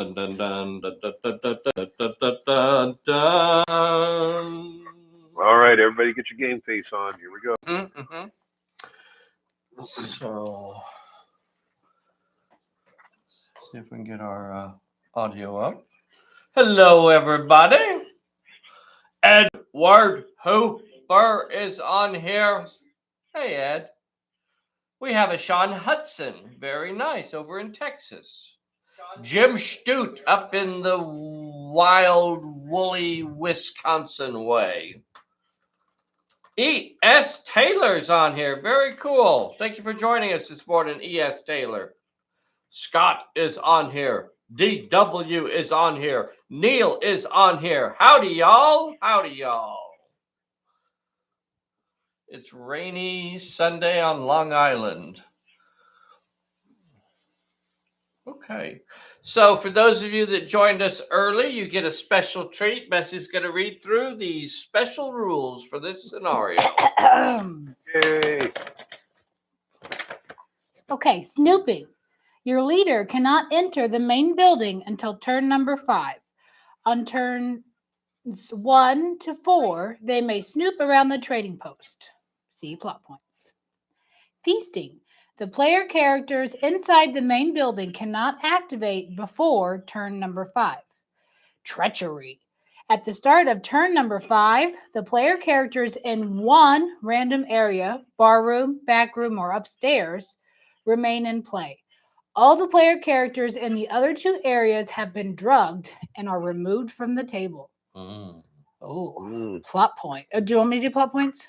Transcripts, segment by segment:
Dun, dun, dun, dun, dun, dun, dun, dun, dun, dun, dun. All right, everybody, get your game face on. Here we go. Mm-hmm. So, see if we can get our audio up. Hello, everybody. Edward Hooper is on here. Hey, Ed. We have a Sean Hudson, very nice, over in Texas. Jim Stute up in the wild, woolly Wisconsin way. E.S. Taylor's on here. Very cool. Thank you for joining us this morning, E.S. Taylor. Scott is on here. D.W. is on here. Neil is on here. Howdy, y'all. Howdy, y'all. It's rainy Sunday on Long Island. Okay. So for those of you that joined us early, you get a special treat. Bessie's going to read through the special rules for this scenario. Yay! Okay, snooping. Your leader cannot enter the main building until turn number 5. On turns 1 to 4, they may snoop around the trading post. See plot points. Feasting. The player characters inside the main building cannot activate before turn number 5. Treachery. At the start of turn number 5, the player characters in one random area, barroom, backroom, or upstairs, remain in play. All the player characters in the other 2 areas have been drugged and are removed from the table. Plot point. Do you want me to do plot points?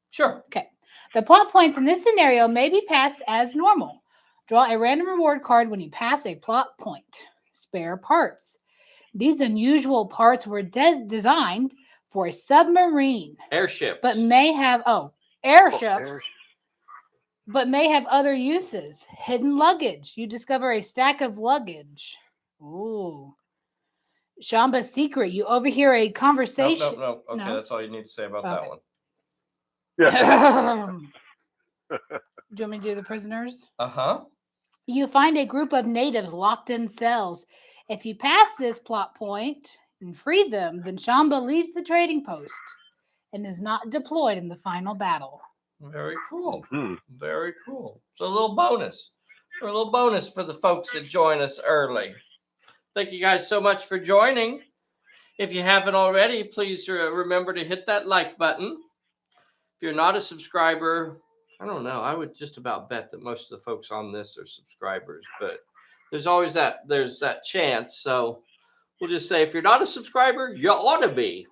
Sure. Okay. The plot points in this scenario may be passed as normal. Draw a random reward card when you pass a plot point. Spare parts. These unusual parts were designed for a submarine. Airships. But may have, airships. But may have other uses. Hidden luggage. You discover a stack of luggage. Ooh. Shamba's secret. You overhear a conversation. No. Okay, no? That's all you need to say about that one. Yeah. Do you want me to do the prisoners? Uh-huh. You find a group of natives locked in cells. If you pass this plot point and free them, then Shamba leaves the trading post and is not deployed in the final battle. Very cool. Very cool. So a little bonus. A little bonus for the folks that join us early. Thank you guys so much for joining. If you haven't already, please remember to hit that like button. If you're not a subscriber, I don't know. I would just about bet that most of the folks on this are subscribers, but there's always that chance. So we'll just say, if you're not a subscriber, you ought to be.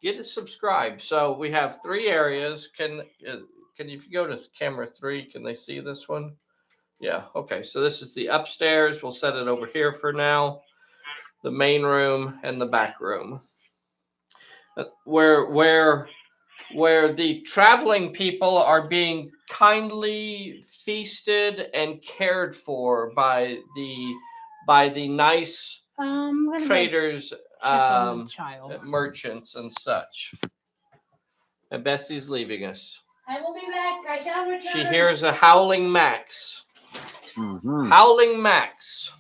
Get it subscribed. So we have 3 areas. Can if you go to camera 3, can they see this one? Yeah. Okay. So this is the upstairs. We'll set it over here for now. The main room and the back room. Where the traveling people are being kindly feasted and cared for by the nice traders, merchants and such. And Bessie's leaving us. I will be back. I shall return. She hears a howling Max. Mm-hmm. Howling Max.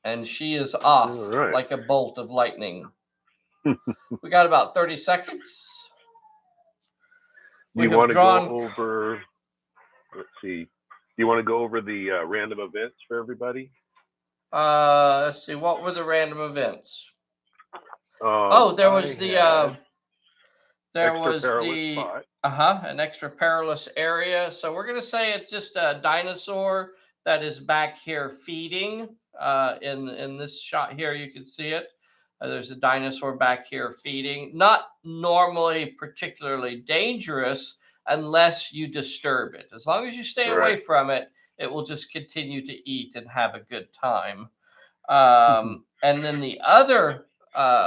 And she is off like a bolt of lightning. We got about 30 seconds. Do you want to go over, let's see, do you want to go over the random events for everybody? Let's see, what were the random events? There was an extra perilous area. So we're going to say it's just a dinosaur that is back here feeding. In this shot here, you can see it. There's a dinosaur back here feeding. Not normally particularly dangerous unless you disturb it. As long as you stay away from it, it will just continue to eat and have a good time. And then the other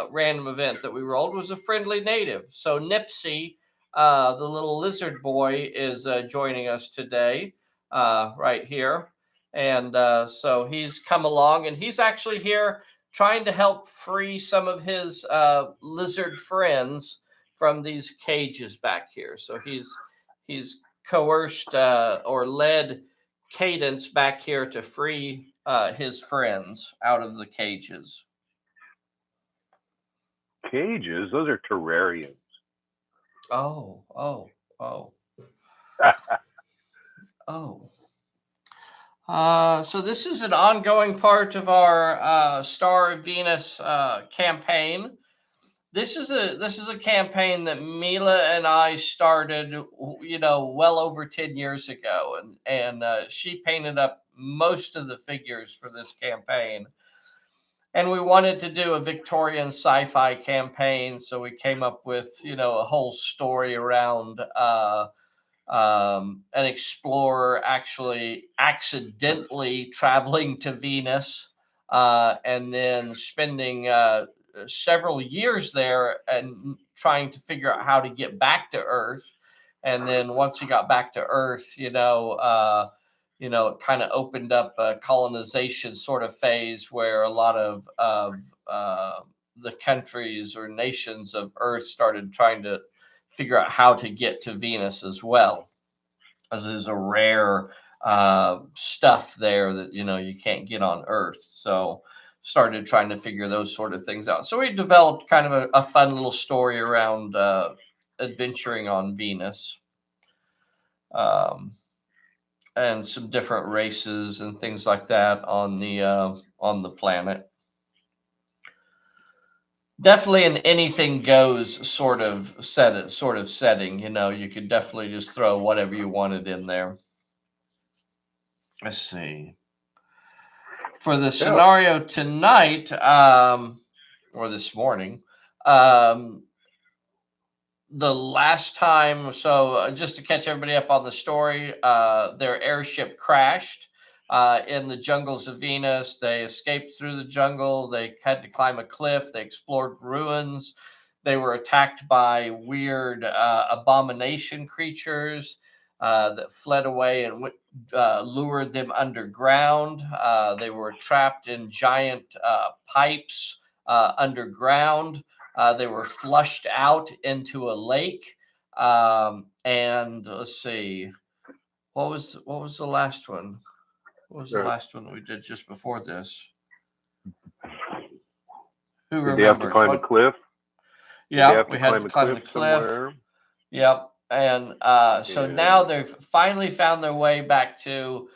random event that we rolled was a friendly native. So Nipsey, the little lizard boy, is joining us today right here. And so he's come along, and he's actually here trying to help free some of his lizard friends from these cages back here. So he's coerced or led Cadence back here to free his friends out of the cages. Cages? Those are terrariums. Oh, oh, oh, oh. So this is an ongoing part of our Star of Venus campaign. This is a campaign that Mila and I started, well over 10 years ago, and she painted up most of the figures for this campaign. And we wanted to do a Victorian sci-fi campaign, so we came up with a whole story around an explorer actually accidentally traveling to Venus and then spending several years there and trying to figure out how to get back to Earth. And then once he got back to Earth, it kind of opened up a colonization sort of phase where a lot of the countries or nations of Earth started trying to figure out how to get to Venus as well, as there's a rare stuff there that you can't get on Earth. So started trying to figure those sort of things out. So we developed kind of a fun little story around adventuring on Venus, and some different races and things like that on the planet. Definitely an anything goes sort of setting. You could definitely just throw whatever you wanted in there. Let's see. For the scenario tonight, or this morning, the last time, so just to catch everybody up on the story, their airship crashed in the jungles of Venus. They escaped through the jungle. They had to climb a cliff. They explored ruins. They were attacked by weird abomination creatures that fled away and lured them underground. They were trapped in giant pipes underground. They were flushed out into a lake. And let's see, what was the last one? What was the last one that we did just before this? Who remembers? Did they have to climb a cliff? Yeah, we had to climb the cliff. Somewhere? Yep. And so now they've finally found their way back to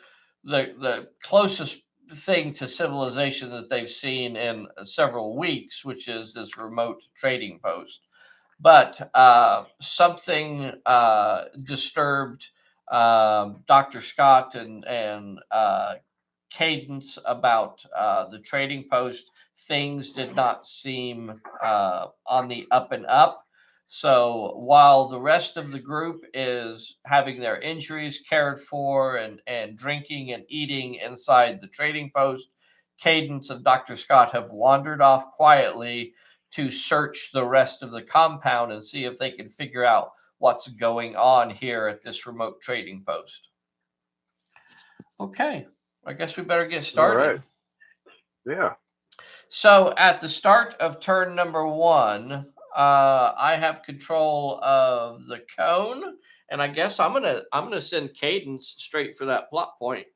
the closest thing to civilization that they've seen in several weeks, which is this remote trading post. But something disturbed Dr. Scott and Cadence about the trading post. Things did not seem on the up and up. So while the rest of the group is having their injuries cared for and drinking and eating inside the trading post, Cadence and Dr. Scott have wandered off quietly to search the rest of the compound and see if they can figure out what's going on here at this remote trading post. Okay, I guess we better get started. All right. Yeah. So at the start of turn number 1, I have control of the cone, and I guess I'm gonna send Cadence straight for that plot point.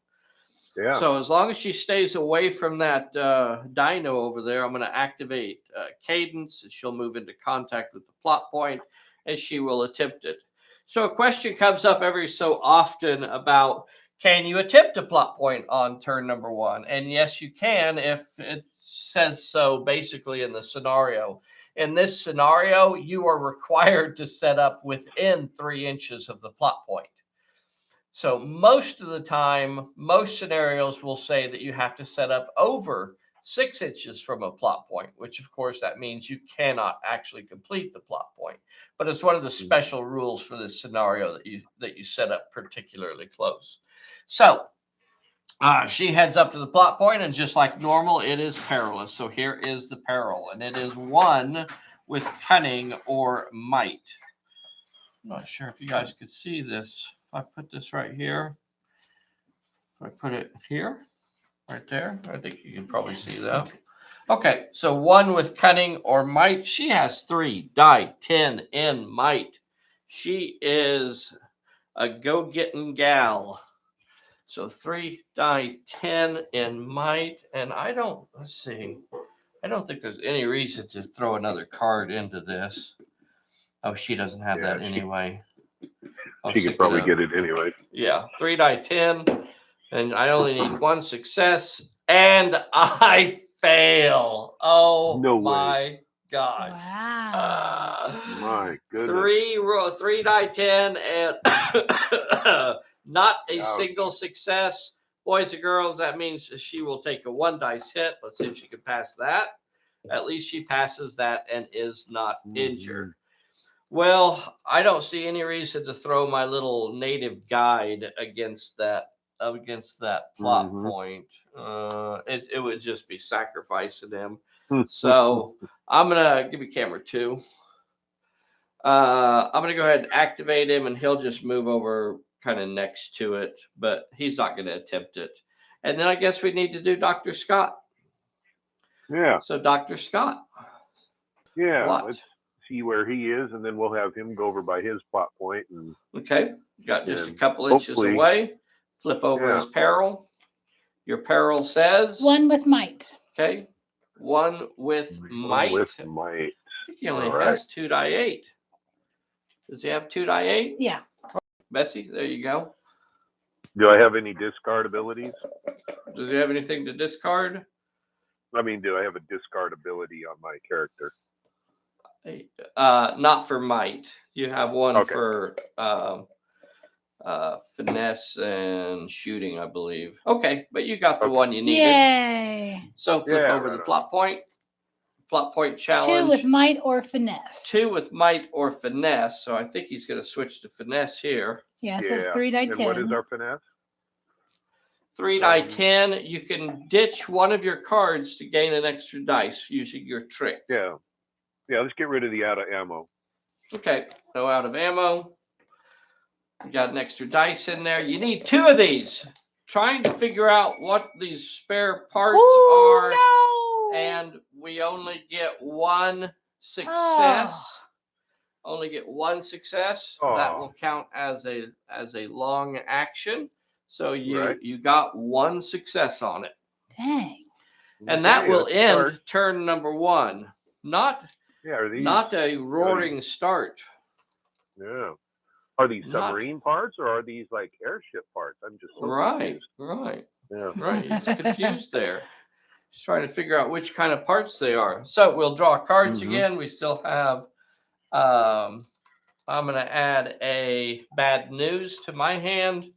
Yeah. So as long as she stays away from that dino over there, I'm going to activate Cadence, and she'll move into contact with the plot point, and she will attempt it. So a question comes up every so often about, can you attempt a plot point on turn number 1? And yes, you can if it says so basically in the scenario. In this scenario, you are required to set up within 3 inches of the plot point. So most of the time, most scenarios will say that you have to set up over 6 inches from a plot point, which of course that means you cannot actually complete the plot point. But it's one of the special rules for this scenario that you set up particularly close. So she heads up to the plot point, and just like normal, it is perilous. So here is the peril, and it is 1 with cunning or might. I'm not sure if you guys could see this. If I put this right here, if I put it here, right there, I think you can probably see that. Okay, so 1 with cunning or might. She has 3 die 10 in might. She is a go-getting gal. So 3 die 10 in might. And let's see. I don't think there's any reason to throw another card into this. Oh, she doesn't have that anyway. She could probably get it anyway. Yeah, 3 die 10. And I only need 1 success. And I fail. Oh, No my way. gosh. Wow. My goodness. 3 die 10 and not a Ouch. single success. Boys and girls, that means she will take a 1 dice hit. Let's see if she can pass that. At least she passes that and is not injured. Well, I don't see any reason to throw my little native guide against that plot point. It would just be sacrificing him. So I'm gonna give you camera 2. I'm gonna go ahead and activate him, and he'll just move over kind of next to it, but he's not gonna attempt it. And then I guess we need to do Dr. Scott. Yeah. So Dr. Scott. Yeah. What? Let's see where he is, and then we'll have him go over by his plot point. And okay, got just a couple inches away. Flip over his peril. Your peril says 1 with might. Okay, 1 with might. 1 with might. I think he only has 2 die 8. Does he have 2 die 8? Yeah. Bessie, there you go. Do I have any discard abilities? Does he have anything to discard? I mean, do I have a discard ability on my character? Not for might. You have 1 for finesse and shooting, I believe. Okay, but you got the 1 you needed. Yay. So flip over the plot point. Plot point challenge. 2 with might or finesse. 2 with might or finesse. So I think he's going to switch to finesse here. Yeah, so it's 3 die 10. And what is our finesse? 3 die 10. You can ditch one of your cards to gain an extra dice using your trick. Yeah. Yeah, let's get rid of the out of ammo. Okay, no out of ammo. You got an extra dice in there. You need 2 of these. Trying to figure out what these spare parts are. No. And we only get 1 success. Only get 1 success. That will count as a long action. So you got 1 success on it. Dang. And that will end turn number 1. Not a roaring start. Yeah. Are these submarine parts, or are these like airship parts? I'm just so confused. Right. He's confused there. He's trying to figure out which kind of parts they are. So we'll draw cards again. We still have. I'm going to add a bad news to my hand,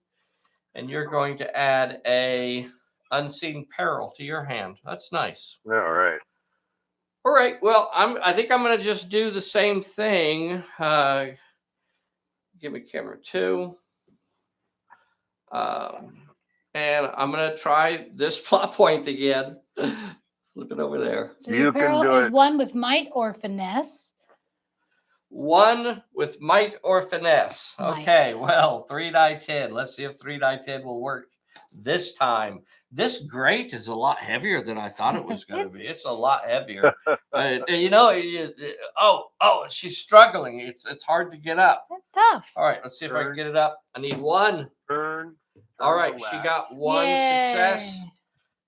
and you're going to add a unseen peril to your hand. That's nice. All right. All right. Well, I think I'm going to just do the same thing. Give me camera 2. And I'm going to try this plot point again. Flip it over there. So your peril is 1 with might or finesse. 1 with might or finesse. Might. Okay, well, 3 die 10. Let's see if 3 die 10 will work this time. This grate is a lot heavier than I thought it was going to be. It's a lot heavier. She's struggling. It's hard to get up. That's tough. All right, let's see if I can get it up. I need 1. Turn All right, she got 1 success.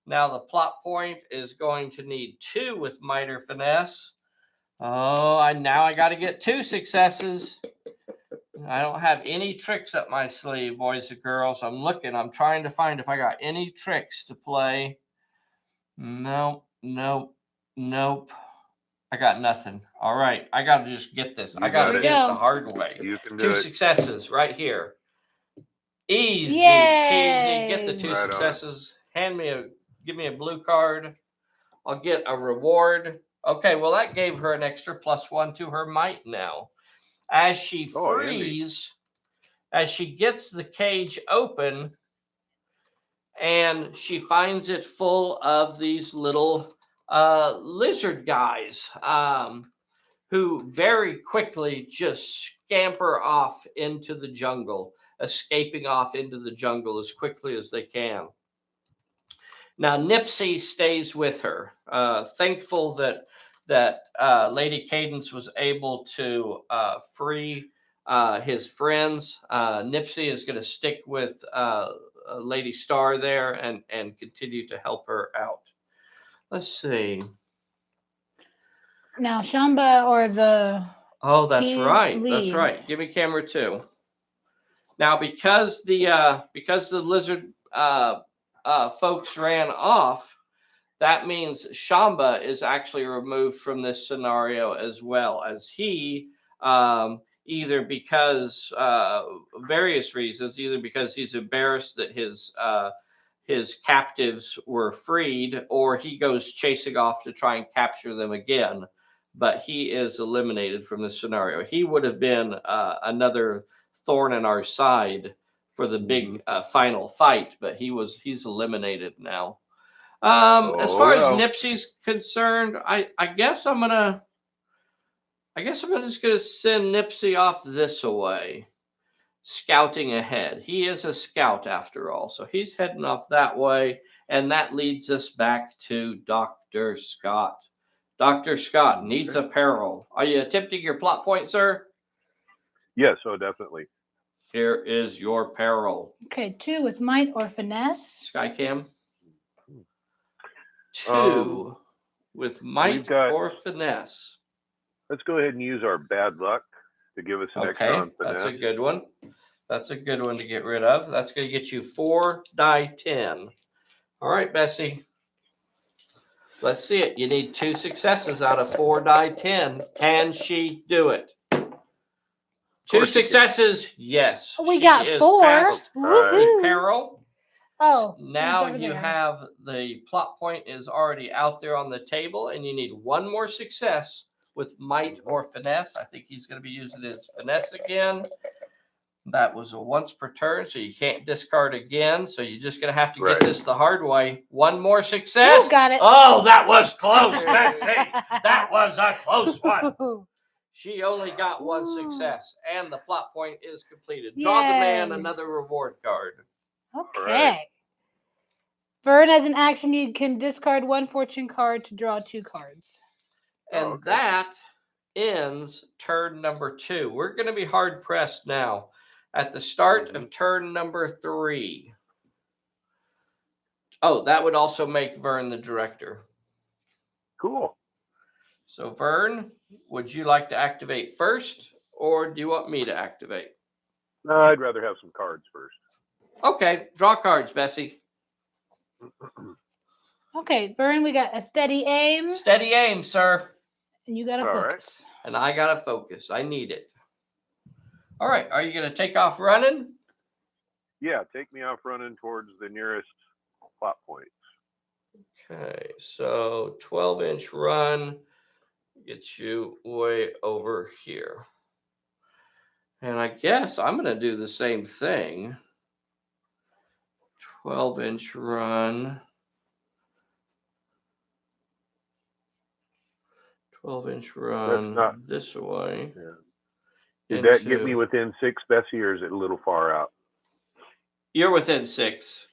Now the plot point is going to need 2 with might or finesse. Oh, I got to get 2 successes. I don't have any tricks up my sleeve, boys and girls. I'm trying to find if I got any tricks to play. Nope. I got nothing. All right, I got to just get this. I got to get it the hard way. You can 2 successes right here. Easy Yay. peasy. Get the 2 successes. Give me a blue card. I'll get a reward. Okay, well, that gave her an extra +1 to her might now. As she frees, as she gets the cage open, and she finds it full of these little lizard guys who very quickly just scamper off into the jungle, escaping off into the jungle as quickly as they can. Now, Nipsey stays with her, thankful that Lady Cadence was able to free his friends. Nipsey is going to stick with Lady Star there and continue to help her out. Let's see. Now, Shamba or the Oh, that's he right. That's right. leads. Give me camera 2. Now, because the lizard folks ran off, that means Shamba is actually removed from this scenario as well, as he either because various reasons, either because he's embarrassed that his captives were freed, or he goes chasing off to try and capture them again. But he is eliminated from this scenario. He would have been another thorn in our side for the big final fight, but he's eliminated now. As far as Nipsey's concerned, I guess I'm just gonna send Nipsey off this way, scouting ahead. He is a scout after all, so he's heading off that way, and that leads us back to Dr. Scott. Dr. Scott needs a peril. Are you attempting your plot point, sir? Yes, oh, definitely. Here is your peril. Okay, 2 with might or finesse. Skycam. 2 with might or finesse. Let's go ahead and use our bad luck to give us an extra on finesse. That's a good one. That's a good one to get rid of. That's going to get you 4 die 10. All right, Bessie. Let's see it. You need 2 successes out of 4 die 10. Can she do it? 2 successes, yes. We got 4. Woohoo. Peril. Oh, now you have the plot point is already out there on the table, and you need 1 more success with might or finesse. I think he's going to be using his finesse again. That was a once per turn, so you can't discard again. So you're just going to have to get this the hard way. 1 more success. You got it. Oh, that was close, Bessie. That was a close one. She only got 1 success, and the plot point is completed. Draw the man another reward card. Okay. Right. Vern, as an action, you can discard 1 fortune card to draw 2 cards. And that ends turn number 2. We're going to be hard pressed now at the start of turn number 3. Oh, that would also make Vern the director. Cool. So, Vern, would you like to activate first, or do you want me to activate? No, I'd rather have some cards first. Okay, draw cards, Bessie. Okay, Vern, we got a steady aim. Steady aim, sir. And you got to focus. Right. And I got to focus. I need it. All right, are you going to take off running? Yeah, take me off running towards the nearest plot points. Okay, so 12-inch run gets you way over here. And I guess I'm going to do the same thing. 12-inch run. 12-inch run this way. Yeah. Did that get me within 6, Bessie, or is it a little far out? You're within 6.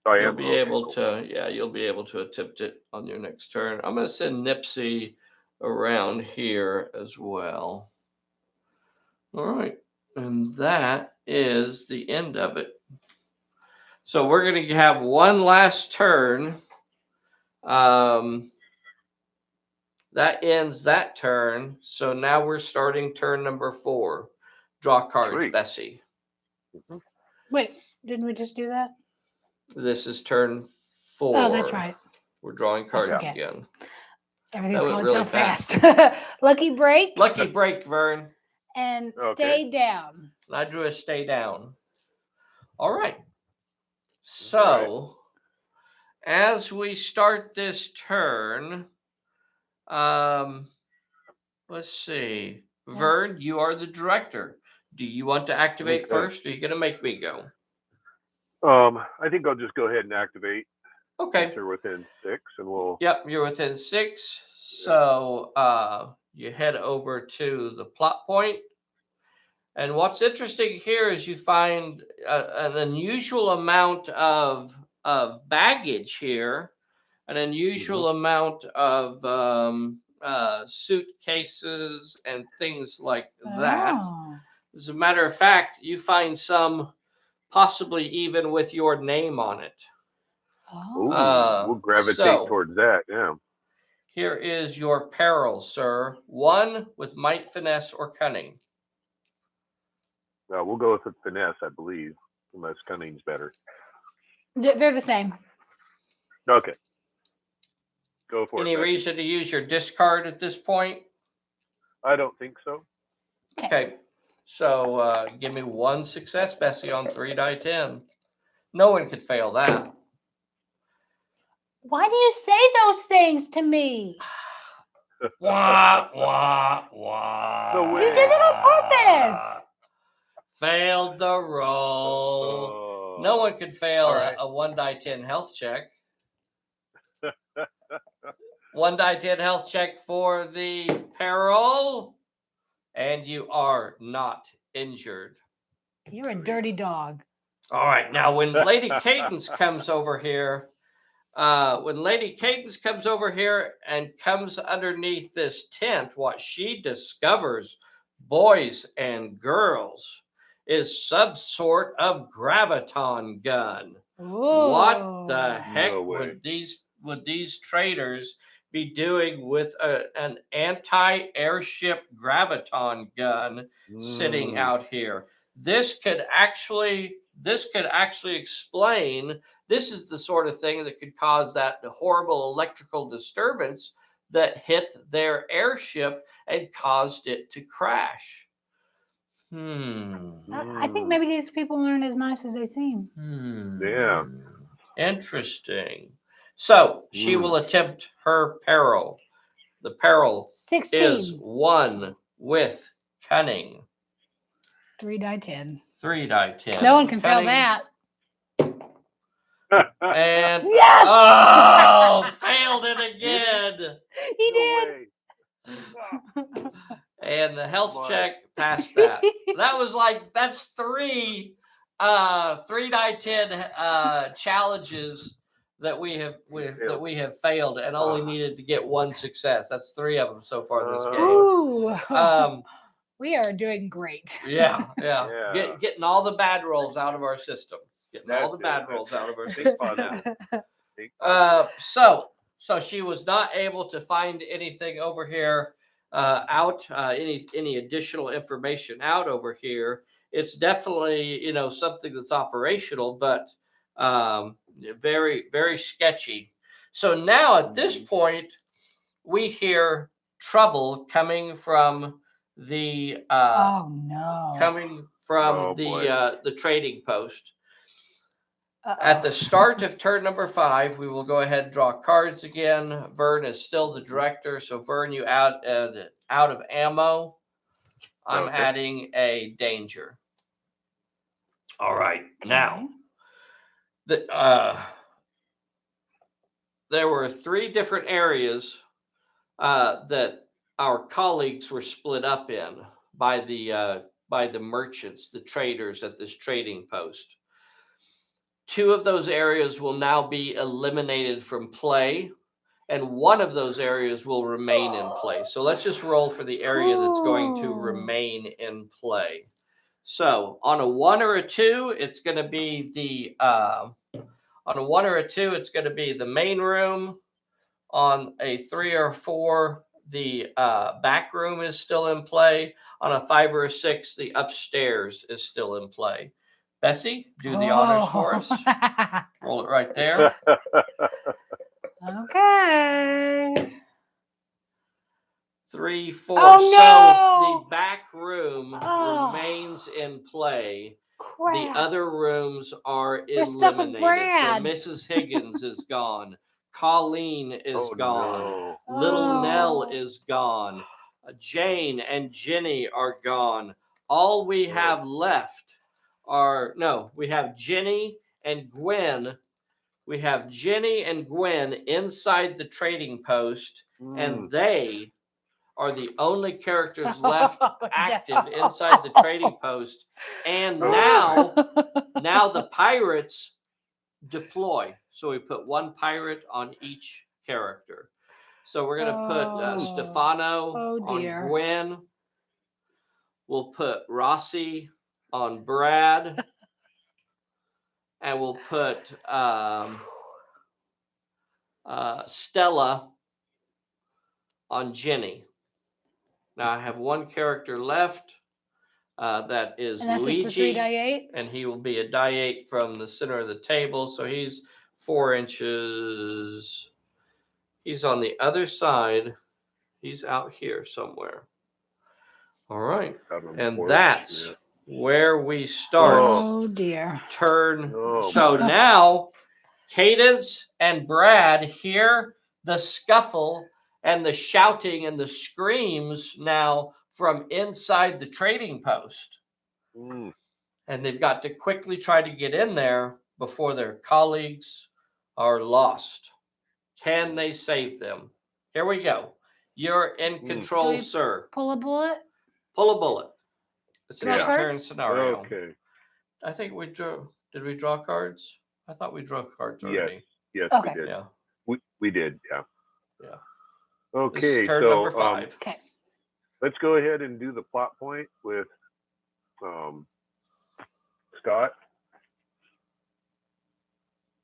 You'll be able to, you'll be able to attempt it on your next turn. I'm going to send Nipsey around here as well. All right. And that is the end of it. So we're going to have 1 last turn. That ends that turn. So now we're starting turn number 4. Draw cards, Sweet. Bessie. Wait, didn't we just do that? This is turn 4. Oh, that's right. We're drawing cards again. Everything's going really so fast. Lucky break. Lucky break, Vern. And stay down. And I drew a stay down. All right. So, as we start this turn, let's see. Vern, you are the director. Do you want to activate first, or are you going to make me go? I think I'll just go ahead and activate. Okay. You're within 6, and we'll. Yep, you're within 6. So you head over to the plot point. And what's interesting here is you find an unusual amount of baggage here, an unusual amount of suitcases and things like that. As a matter of fact, you find some possibly even with your name on it. Ooh, Oh. we'll gravitate So- towards that. Yeah. Here is your peril, sir. 1 with might, finesse, or cunning. We'll go with the finesse, I believe, unless cunning's better. They're the same. Okay. Go for Any it. Becky. reason to use your discard at this point? I don't think so. Okay. So give me 1 success, Bessie, on 3 die 10. No one could fail that. Why do you say those things to me? Wah, wah, wah. No way. You did it on purpose. Failed the roll. No one could fail All right. a 1 die 10 health check. 1 die 10 health check for the peril. And you are not injured. You're a dirty dog. All right. Now, when Lady Cadence comes over here, and comes underneath this tent, what she discovers, boys and girls, is some sort of graviton gun. What the heck No way. would these traders be doing with an anti-airship graviton gun sitting out here? This could actually explain. This is the sort of thing that could cause that horrible electrical disturbance that hit their airship and caused it to crash. I think maybe these people aren't as nice as they seem. Yeah. Interesting. So she will attempt her peril. The peril 16. is 1 with cunning. 3 die 10. 3 die 10. No one can fail Cunning. that. And Yes! oh, failed it again. He No did. way. And the health What? check passed that. That's 3 die 10 challenges that we have failed and only needed to get 1 success. That's 3 of them so far this game. Ooh. We are doing great. Yeah. Yeah. Getting all the bad rolls out of our system. Getting all the That's bad it. rolls out of our Think system positive. now. Think positive. So she was not able to find anything over here any additional information out over here. It's definitely something that's operational, but very, very sketchy. So now at this point, we hear trouble coming from the Oh no. the trading post. Uh-oh. At the start of turn number 5, we will go ahead and draw cards again. Vern is still the director, so Vern, you out of ammo. I'm Okay. adding a danger. All right, now there were 3 different areas that our colleagues were split up in by the merchants, the traders at this trading post. 2 of those areas will now be eliminated from play, and 1 of those areas will remain in play. So let's just roll for the area that's going to remain in play. So on a 1 or a 2, it's going to be the main room. On a 3 or 4, the back room is still in play. On a 5 or a 6, the upstairs is still in play. Bessie, do the honors for us. Roll it right there. Okay. 3, 4. Oh, no! So the back room remains in play. Crap. The other rooms are We're stuck with eliminated. Brad. So Mrs. Higgins is gone. Colleen is gone. No. Little Nell Oh. is gone. Jane and Jenny are gone. All we have left we have Jenny and Gwen. We have Jenny and Gwen inside the trading post, and they are the only characters left active inside the trading post. And now the pirates deploy. So we put 1 pirate on each character. So we're going to put Stefano on Gwen. We'll put Rossi on Brad. and we'll put Stella on Jenny. Now I have one character left. That is And that's just the 3 die Luigi, 8. and he will be a die 8 from the center of the table. So he's 4 inches. He's on the other side. He's out here somewhere. All right. Out on the And porch, that's yeah. where we start. Oh dear. Turn. Oh, So boy. now Cadence and Brad hear the scuffle and the shouting and the screams now from inside the trading post. Mm. And they've got to quickly try to get in there before their colleagues are lost. Can they save them? Here we go. You're in control, we sir. Pull a bullet. Pull a bullet. It's an Draw 8-turn cards? scenario. Okay. I think we drew. Did we draw cards? I thought we drew cards already. Yes, Okay. we did. Yeah. We did. Yeah. Yeah. Okay. This is turn so number 5. Okay. let's go ahead and do the plot point with Scott.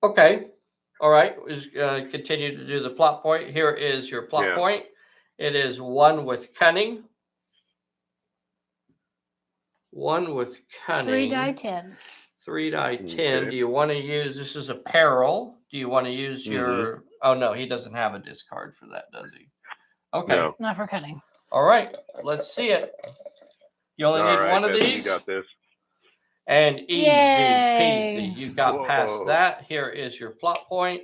Okay. All right. We'll continue to do the plot point. Here is your plot point. It is 1 with cunning. 1 with cunning. 3 die 10. 3 die 10. Okay. Do you want to use, this is a peril. Do you want to use your, oh no, he doesn't have a discard for that, does he? Okay. No. Not for cunning. All right. Let's see it. You only need one of Betsy, these. You got this. And easy Yay. peasy. You got past Whoa. that. Here is your plot point.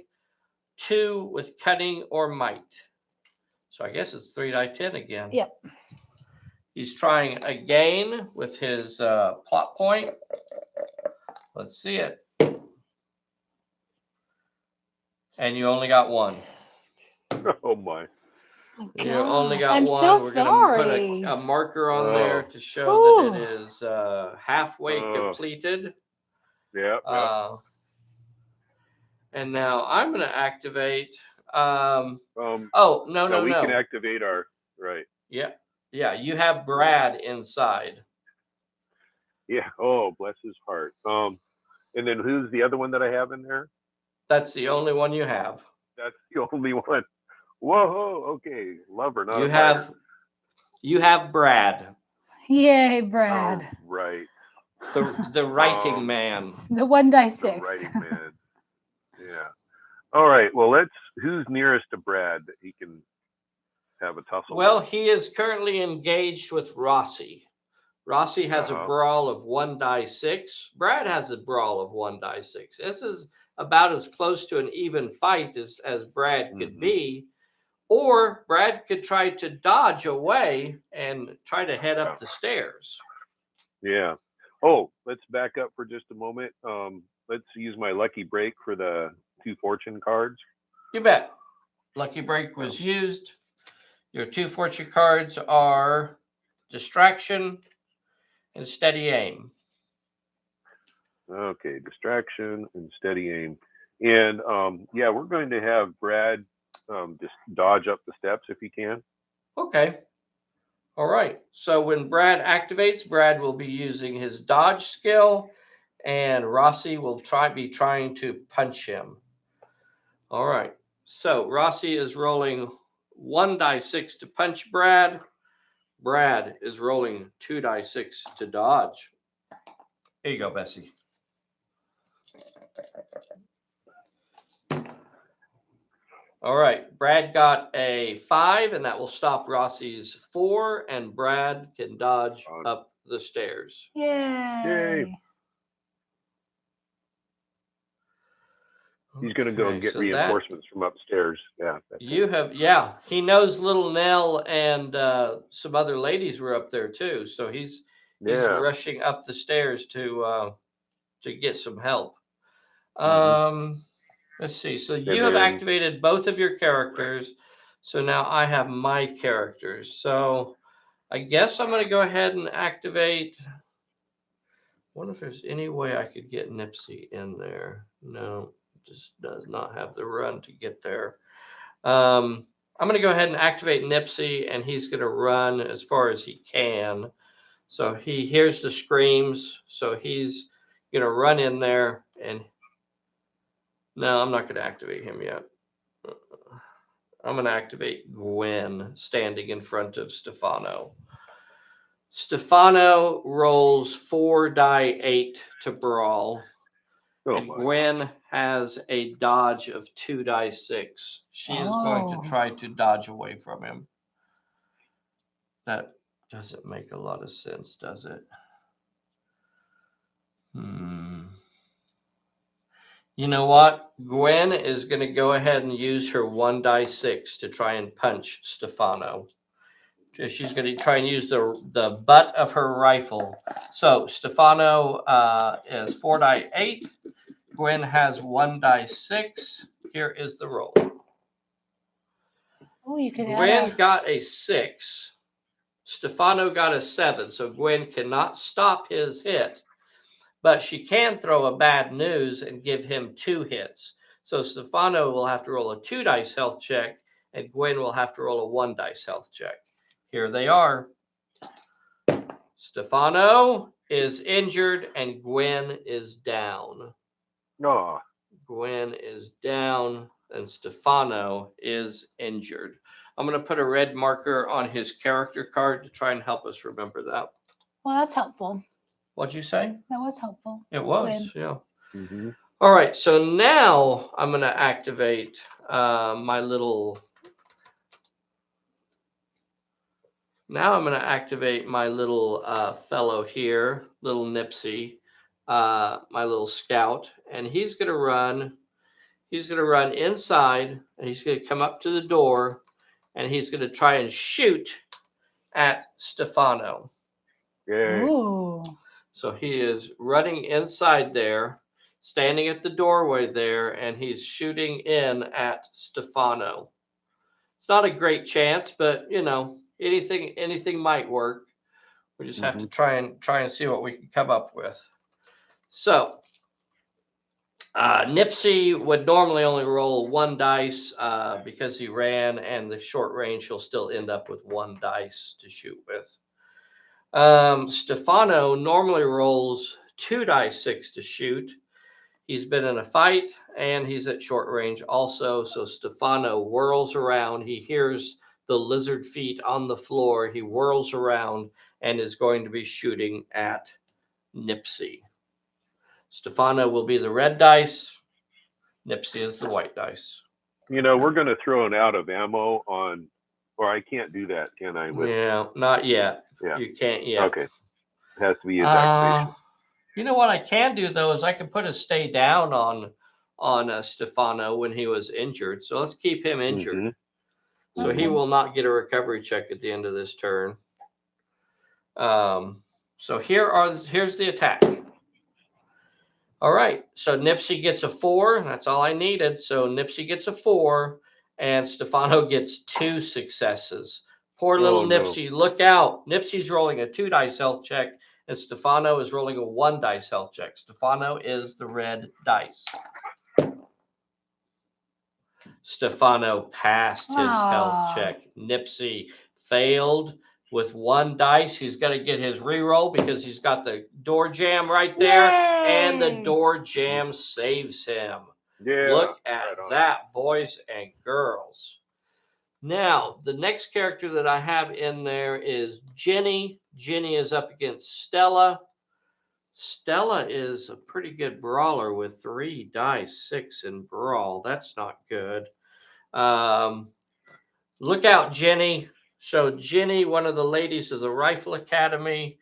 2 with cunning or might. So I guess it's 3 die 10 again. Yep. He's trying again with his plot point. Let's see it. And you only got 1. Oh my. You only Gosh, got I'm 1. so We're going to sorry. put a marker on there to show Whew. that it is halfway completed. Yeah. And now I'm going to activate. Oh no. We can activate our right. Yeah. You have Brad inside. Yeah. Oh, bless his heart. And then who's the other one that I have in there? That's the only one you have. That's the only one. Whoa. Okay. Lover, not You a have. fighter. You have Brad, Yay, Brad. Oh, right. the writing man. The 1 die The 6. writing man. Yeah. All right. Well, who's nearest to Brad that he can have a tussle Well, with? he is currently engaged with Rossi. Rossi has a brawl of 1 die 6. Brad has a brawl of 1 die 6. This is about as close to an even fight as Brad could be. Or Brad could try to dodge away and try to head up the stairs. Yeah. Oh, let's back up for just a moment. Let's use my lucky break for the 2 fortune cards. You bet. Lucky break was used. Your 2 fortune cards are distraction and steady aim. Okay, distraction and steady aim. And we're going to have Brad just dodge up the steps if he can. Okay. All right. So when Brad activates, Brad will be using his dodge skill, and Rossi will be trying to punch him. All right. So Rossi is rolling 1 die 6 to punch Brad. Brad is rolling 2 die 6 to dodge. Here you go, Bessie. All right. Brad got a 5, and that will stop Rossi's 4, and Brad can dodge up the stairs. Yay. He's going to go and get reinforcements from upstairs. Yeah. He knows Little Nell and some other ladies were up there too. So he's rushing up the stairs to get some help. Let's see. So you have activated both of your characters. Right. So now I have my characters. So I guess I'm going to go ahead and activate. I wonder if there's any way I could get Nipsey in there. No. Just does not have the run to get there. I'm going to go ahead and activate Nipsey, and he's going to run as far as he can. So he hears the screams, so he's going to run in there, and No, I'm not going to activate him yet. I'm going to activate Gwen standing in front of Stefano. Stefano rolls 4 die 8 to brawl. Oh And my. Gwen has a dodge of 2 die 6. She is going to Oh. try to dodge away from him. That doesn't make a lot of sense, does it? You know what? Gwen is going to go ahead and use her 1 die 6 to try and punch Stefano. She's going to try and use the butt of her rifle. So Stefano is 4 die 8. Gwen has 1 die 6. Here is the roll. Oh, you could Gwen add got a 6. Stefano got a 7. So Gwen cannot stop his hit, but she can throw a bad news and give him 2 hits. So Stefano will have to roll a 2 dice health check, and Gwen will have to roll a 1 dice health check. Here they are. Stefano is injured, and Gwen is down. No. Gwen is down, and Stefano is injured. I'm going to put a red marker on his character card to try and help us remember that. Well, that's helpful. What'd you say? That was helpful. It was, Gwen. yeah. Mm-hmm. All right, so now I'm going to activate my little. Now I'm going to activate my little fellow here, little Nipsey, my little scout, and he's going to run. He's going to run inside, and he's going to come up to the door, and he's going to try and shoot at Stefano. Yay. Ooh. So he is running inside there, standing at the doorway there, and he's shooting in at Stefano. It's not a great chance, but you know, anything might work. We just have to try and see what we can come up with. So Nipsey would normally only roll 1 dice because he ran, and the short range he'll still end up with 1 dice to shoot with. Stefano normally rolls 2 die 6 to shoot. He's been in a fight, and he's at short range also. So Stefano whirls around. He hears the lizard feet on the floor. He whirls around and is going to be shooting at Nipsey. Stefano will be the red dice. Nipsey is the white dice. You know, we're going to throw an out of ammo on, or I can't do that, can I? Yeah, not yet. Yeah. You can't yet. Okay. It has to be his activation. You know what I can do though is I can put a stay down on Stefano when he was injured. So let's keep him injured. Mm-hmm. So he will not get a recovery check at the end of this turn. So here's the attack. All right. So Nipsey gets a 4. That's all I needed. So Nipsey gets a 4, and Stefano gets 2 successes. Poor little Nipsey. No. Look out. Nipsey's rolling a 2 dice health check, and Stefano is rolling a 1 dice health check. Stefano is the red dice. Stefano passed his health check. Nipsey failed with 1 dice. He's got to get his reroll because he's got the door jam right there. Yay! And the door jam saves him. Yeah, look at that, boys and girls. Now, the next character that I have in there is Jenny. Jenny is up against Stella. Stella is a pretty good brawler with 3 dice 6 in brawl. That's not good. Look out, Jenny. So Jenny, one of the ladies of the Rifle Academy.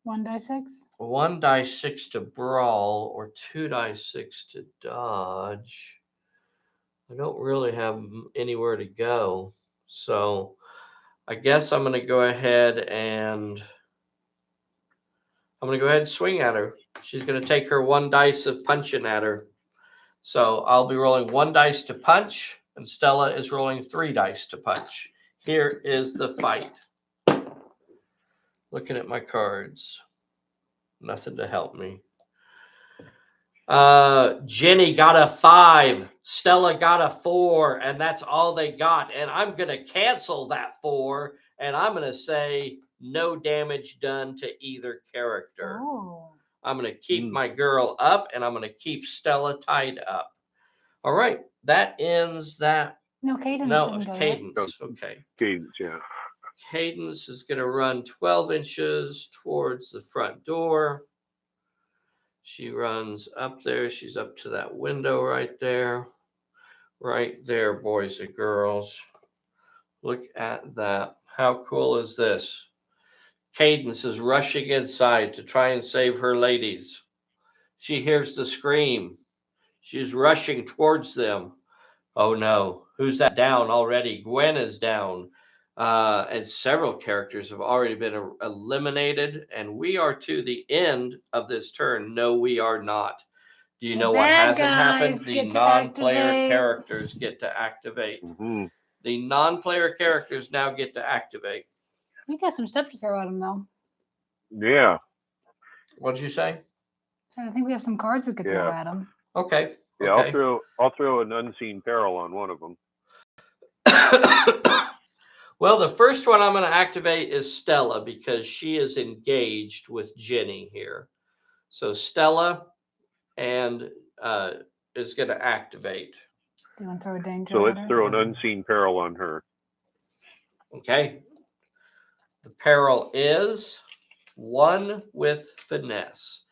1 die 6? 1 die 6 to brawl or 2 die 6 to dodge. I don't really have anywhere to go. So I guess I'm going to go ahead and swing at her. She's going to take her 1 dice of punching at her. So I'll be rolling 1 dice to punch, and Stella is rolling 3 dice to punch. Here is the fight. Looking at my cards. Nothing to help me. Jenny got a 5. Stella got a 4, and that's all they got. And I'm going to cancel that 4, and I'm going to say no damage done to either character. Oh. I'm going to keep my girl up, and I'm going to keep Stella tied up. All right, that ends that. No, Cadence No, didn't go yet. Cadence. Okay. Cadence, yeah. Cadence is going to run 12 inches towards the front door. She runs up there. She's up to that window right there. Right there, boys and girls. Look at that. How cool is this? Cadence is rushing inside to try and save her ladies. She hears the scream. She's rushing towards them. Oh no, who's that down already? Gwen is down. And several characters have already been eliminated. And we are to the end of this turn. No, we are not. Do you The know what bad hasn't happened? guys The get to non-player activate. characters get to activate. Mm-hmm. The non-player characters now get to activate. We got some stuff to throw at them, though. Yeah. What did you say? So I think we have some cards we could throw at them. Okay. Yeah, okay. I'll throw an unseen peril on one of them. Well, the first one I'm going to activate is Stella because she is engaged with Jenny here. So Stella and is going to activate. Do you want to throw a danger? So at let's her? throw an unseen peril on her. Okay. The peril is 1 with finesse.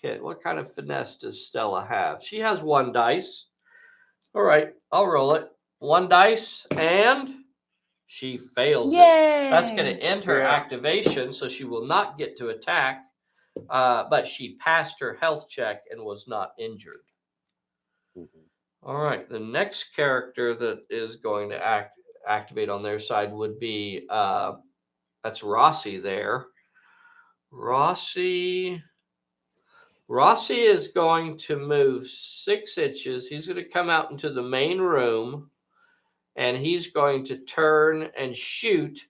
Okay, what kind of finesse does Stella have? She has 1 dice. All right, I'll roll it. 1 dice, and she fails it. That's going to end her activation, so she will not get to attack, but she passed her health check and was not injured. Mm-hmm. All right, the next character that is going to activate on their side would be, that's Rossi there. Rossi is going to move 6 inches. He's going to come out into the main room, and he's going to turn and shoot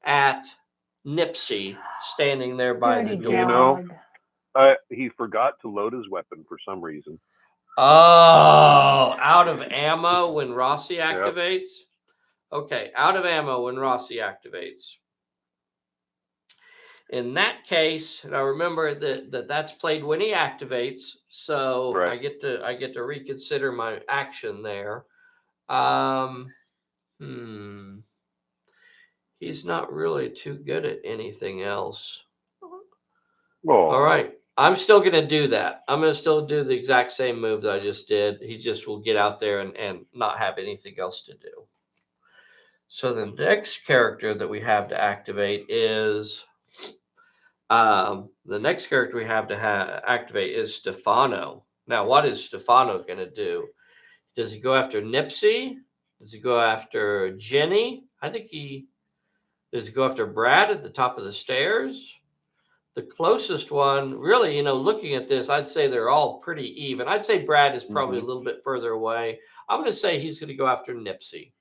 at Nipsey standing there by the Dirty door. You know, dog. he forgot to load his weapon for some reason. Oh, out of ammo when Rossi activates? Okay, out of ammo when Rossi activates. In that case, now remember that's played when he activates, so Right. I get to reconsider my action there. He's not really too good at anything else. Oh. All right, I'm still going to do that. I'm going to still do the exact same move that I just did. He just will get out there and not have anything else to do. So the next character that we have to activate is activate is Stefano. Now, what is Stefano going to do? Does he go after Nipsey? Does he go after Jenny? Does he go after Brad at the top of the stairs? The closest one, really, looking at this, I'd say they're all pretty even. I'd say Brad is probably a little bit further away. I'm going to say he's going to go after Nipsey.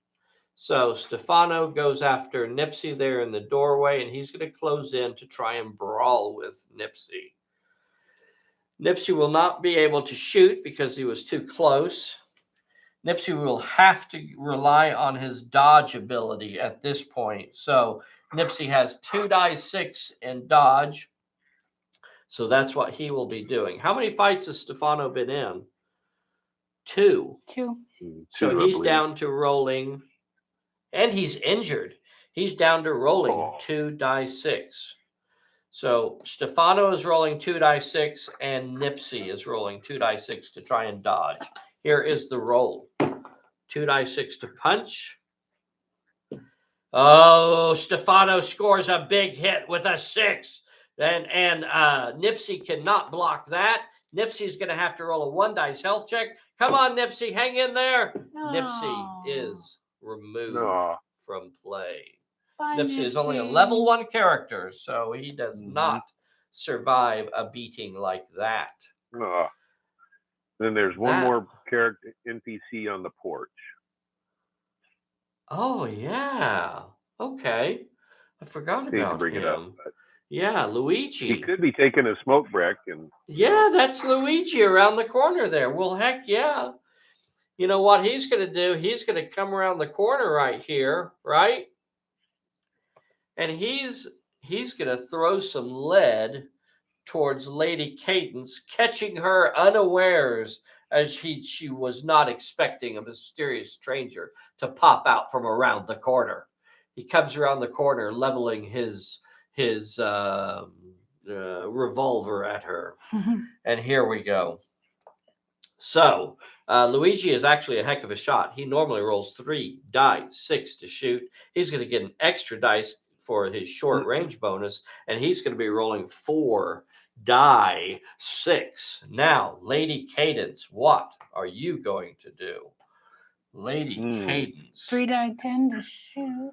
So Stefano goes after Nipsey there in the doorway, and he's going to close in to try and brawl with Nipsey. Nipsey will not be able to shoot because he was too close. Nipsey will have to rely on his dodge ability at this point. So Nipsey has 2 die 6 in dodge. So that's what he will be doing. How many fights has Stefano been in? 2. 2. So he's down to rolling. And he's injured. He's down to rolling 2 die 6. So Stefano is rolling 2 die 6, and Nipsey is rolling 2 die 6 to try and dodge. Here is the roll. 2 die 6 to punch. Oh, Stefano scores a big hit with a 6. And Nipsey cannot block that. Nipsey's going to have to roll a 1 dice health check. Come on, Nipsey, hang in there. Nipsey is removed from play. Nipsey is only a level 1 character, so he does not survive a beating like that. Then there's one more character NPC on the porch. Oh yeah. Okay. I forgot about bring him. It up, yeah, Luigi. He could be taking a smoke break and. Yeah, that's Luigi around the corner there. Well, heck yeah. You know what he's going to do? He's going to come around the corner right here, right? And he's going to throw some lead towards Lady Cadence, catching her unawares as she was not expecting a mysterious stranger to pop out from around the corner. He comes around the corner, leveling his revolver at her. And here we go. So Luigi is actually a heck of a shot. He normally rolls 3 die 6 to shoot. He's going to get an extra dice for his short range bonus, and he's going to be rolling 4 die 6. Now, Lady Cadence, what are you going to do? Lady Cadence. 3 die 10 to shoot.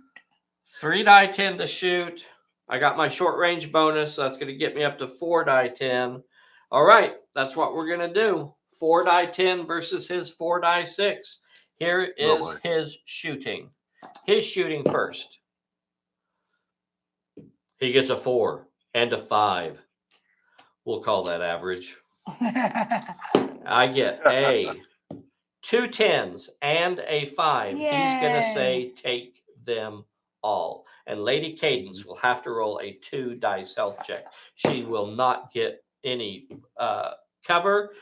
3 die 10 to shoot. I got my short range bonus, so that's going to get me up to 4 die 10. All right, that's what we're going to do. 4 die 10 versus his 4 die 6. Here is his shooting. His shooting first. He gets a 4 and a 5. We'll call that average. I get a 2 10s and a 5. Yay. He's going to say, take them all. And Lady Cadence will have to roll a 2 dice health check. She will not get any cover.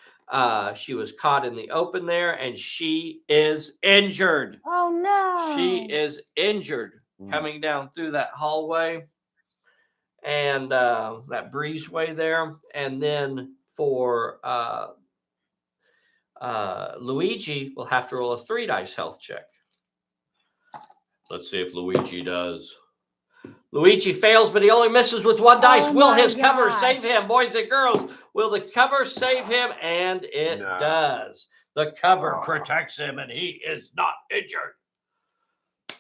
She was caught in the open there, and she is injured. Oh, no. She is injured coming down through that hallway and that breezeway there. And then for Luigi, will have to roll a 3 dice health check. Let's see if Luigi does. Luigi fails, but he only misses with 1 dice. Oh Will his my cover gosh. save him, boys and girls? Will the cover save him? And it does. The cover protects him, and he is not injured.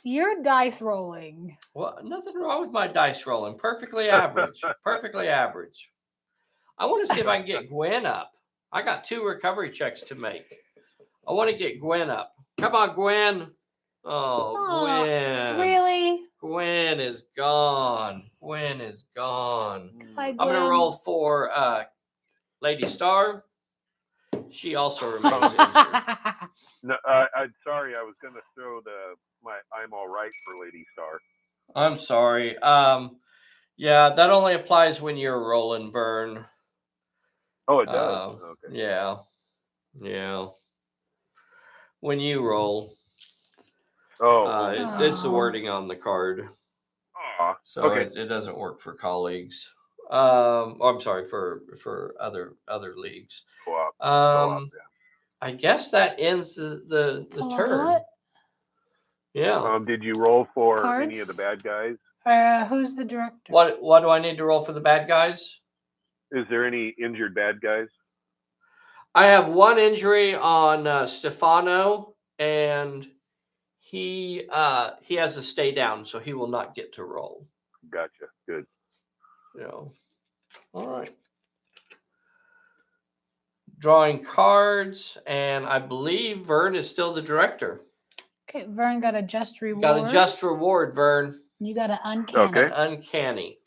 You're dice rolling. Well, nothing wrong with my dice rolling. Perfectly average. Perfectly average. I want to see if I can get Gwen up. I got 2 recovery checks to make. I want to get Gwen up. Come on, Gwen. Oh, Gwen. Really? Gwen is gone. Gwen is gone. Hi, I'm going to Gwen. roll for Lady Star. She also remains injured. No, I'm sorry. I was going to throw my I'm all right for Lady Star. I'm sorry. Yeah, that only applies when you're rolling, Vern. Oh, it does. Okay. Yeah. Yeah. When you roll. It's the wording on the card. So okay. it doesn't work for colleagues. I'm sorry, for other leagues. Co-op. Yeah. I guess that ends the turn. What? Yeah. Did you roll for Cards? any of the bad guys? Who's the director? What do I need to roll for the bad guys? Is there any injured bad guys? I have 1 injury on Stefano, and he has to stay down, so he will not get to roll. Gotcha. Good. All right. Drawing cards, and I believe Vern is still the director. Okay, Vern got a just reward. Got a just reward, Vern. You got an uncanny. Okay. Uncanny.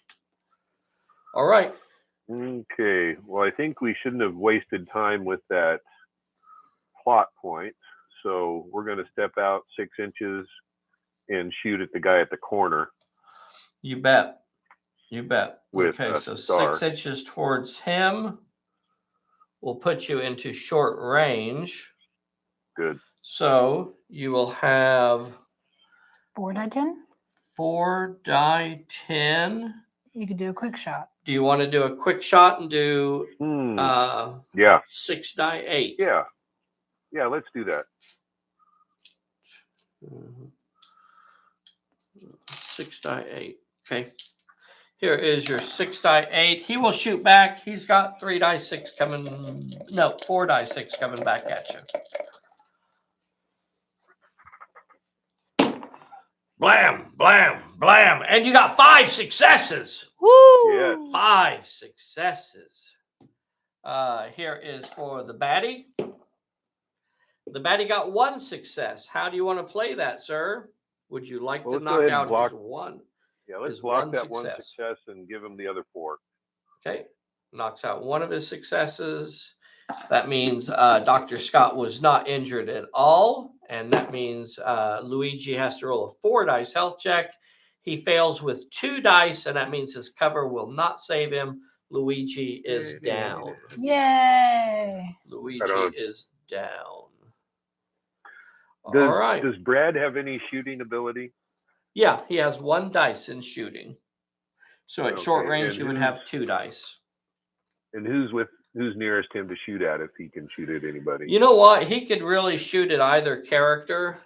All right. Okay. Well, I think we shouldn't have wasted time with that plot point. So we're going to step out 6 inches and shoot at the guy at the corner. You bet. You bet. With Okay, a so star. 6 inches towards him will put you into short range. Good. So you will have 4 die 10? 4 die 10. You could do a quick shot. Do you want to do a quick shot and do Yeah. 6 die 8? Yeah. Yeah, let's do that. 6 die 8. Okay. Here is your 6 die 8. He will shoot back. He's got 3 die 6 coming. No, 4 die 6 coming back at you. Blam, blam, blam. And you got 5 successes. Woo! Yes. 5 successes. Here is for the baddie. The baddie got 1 success. How do you want to play that, sir? Would you like Well, to let's go knock ahead and out block- his 1? Yeah, let's His block 1 that 1 success. success and give him the other 4. Okay. Knocks out 1 of his successes. That means Dr. Scott was not injured at all. And that means Luigi has to roll a 4 dice health check. He fails with 2 dice, and that means his cover will not save him. Luigi is down. Yay! Luigi Right on. is down. Does, All right. Does Brad have any shooting ability? Yeah, he has 1 dice in shooting. So at short Okay, range, and he would have 2 dice. And who's nearest him to shoot at if he can shoot at anybody? You know what? He could really shoot at either character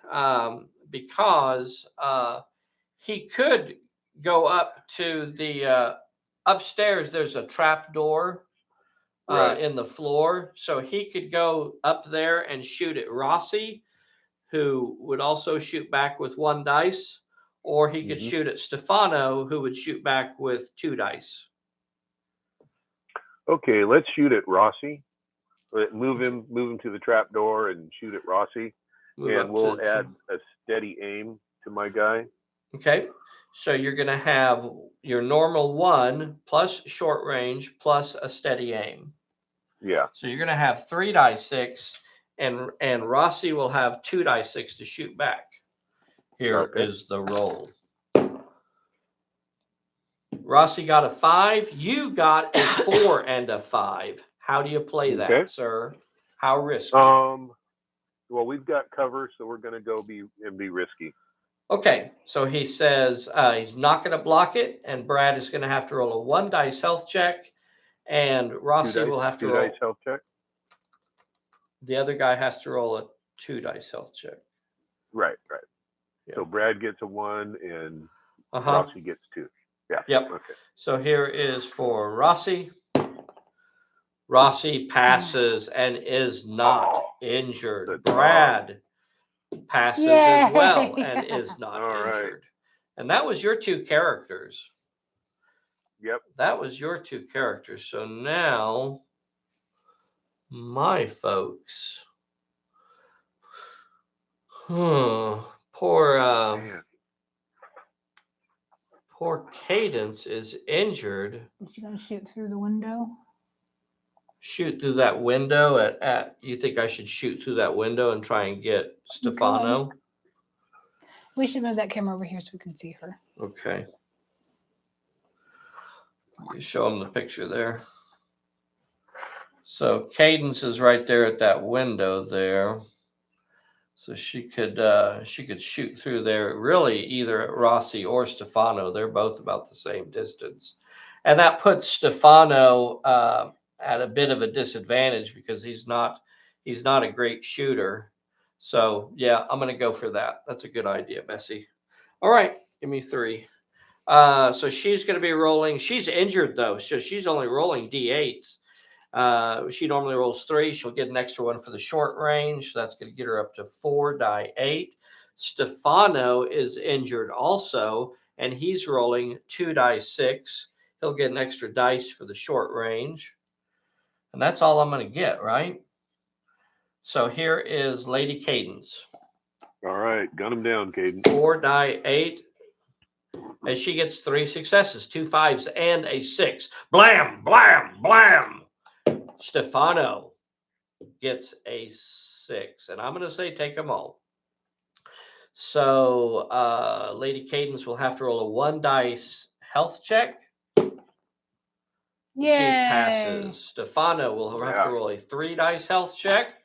because he could go up to the upstairs. There's a trap door Right. in the floor. So he could go up there and shoot at Rossi, who would also shoot back with 1 dice, or he could shoot at Stefano, who would shoot back with 2 dice. Okay, let's shoot at Rossi. Move him to the trap door and shoot at Rossi. And we'll add a steady aim to my guy. Okay. So you're going to have your normal 1 plus short range plus a steady aim. Yeah. So you're going to have 3 die 6, and Rossi will have 2 die 6 to shoot back. Here is the roll. Rossi got a 5. You got a 4 and a 5. How do you play that, sir? How risky? Well, we've got cover, so we're going to go be risky. Okay, so he says he's not going to block it, and Brad is going to have to roll a 1 dice health check, and Rossi will have to roll 2 dice health check. The other guy has to roll a 2 dice health check. Right. Yeah. So Brad gets a 1 and Rossi gets 2. Yeah. Yep. Okay. So here is for Rossi. Rossi passes and is not injured. Brad passes as well and is not injured. And that was your 2 characters. Yep. That was your 2 characters. So now, my folks. Poor Cadence is injured. Is she going to shoot through the window? Shoot through that window at you think I should shoot through that window and try and get Stefano? We should move that camera over here so we can see her. Okay. You show them the picture there. So Cadence is right there at that window there. So she could shoot through there, really either at Rossi or Stefano. They're both about the same distance. And that puts Stefano at a bit of a disadvantage because he's not a great shooter. So yeah, I'm going to go for that. That's a good idea, Bessie. All right, give me 3. So she's going to be rolling. She's injured though, so she's only rolling D8s. She normally rolls 3. She'll get an extra 1 for the short range. So that's going to get her up to 4 die 8. Stefano is injured also, and he's rolling 2 die 6. He'll get an extra dice for the short range. And that's all I'm going to get, right? So here is Lady Cadence. All right, gun him down, Cadence. 4 die 8. As she gets 3 successes, 2 5s and a 6. Blam, blam, blam. Stefano gets a 6. And I'm going to say take them all. So Lady Cadence will have to roll a 1 dice health check. Yay. She passes. Stefano will have to roll a 3 dice health check.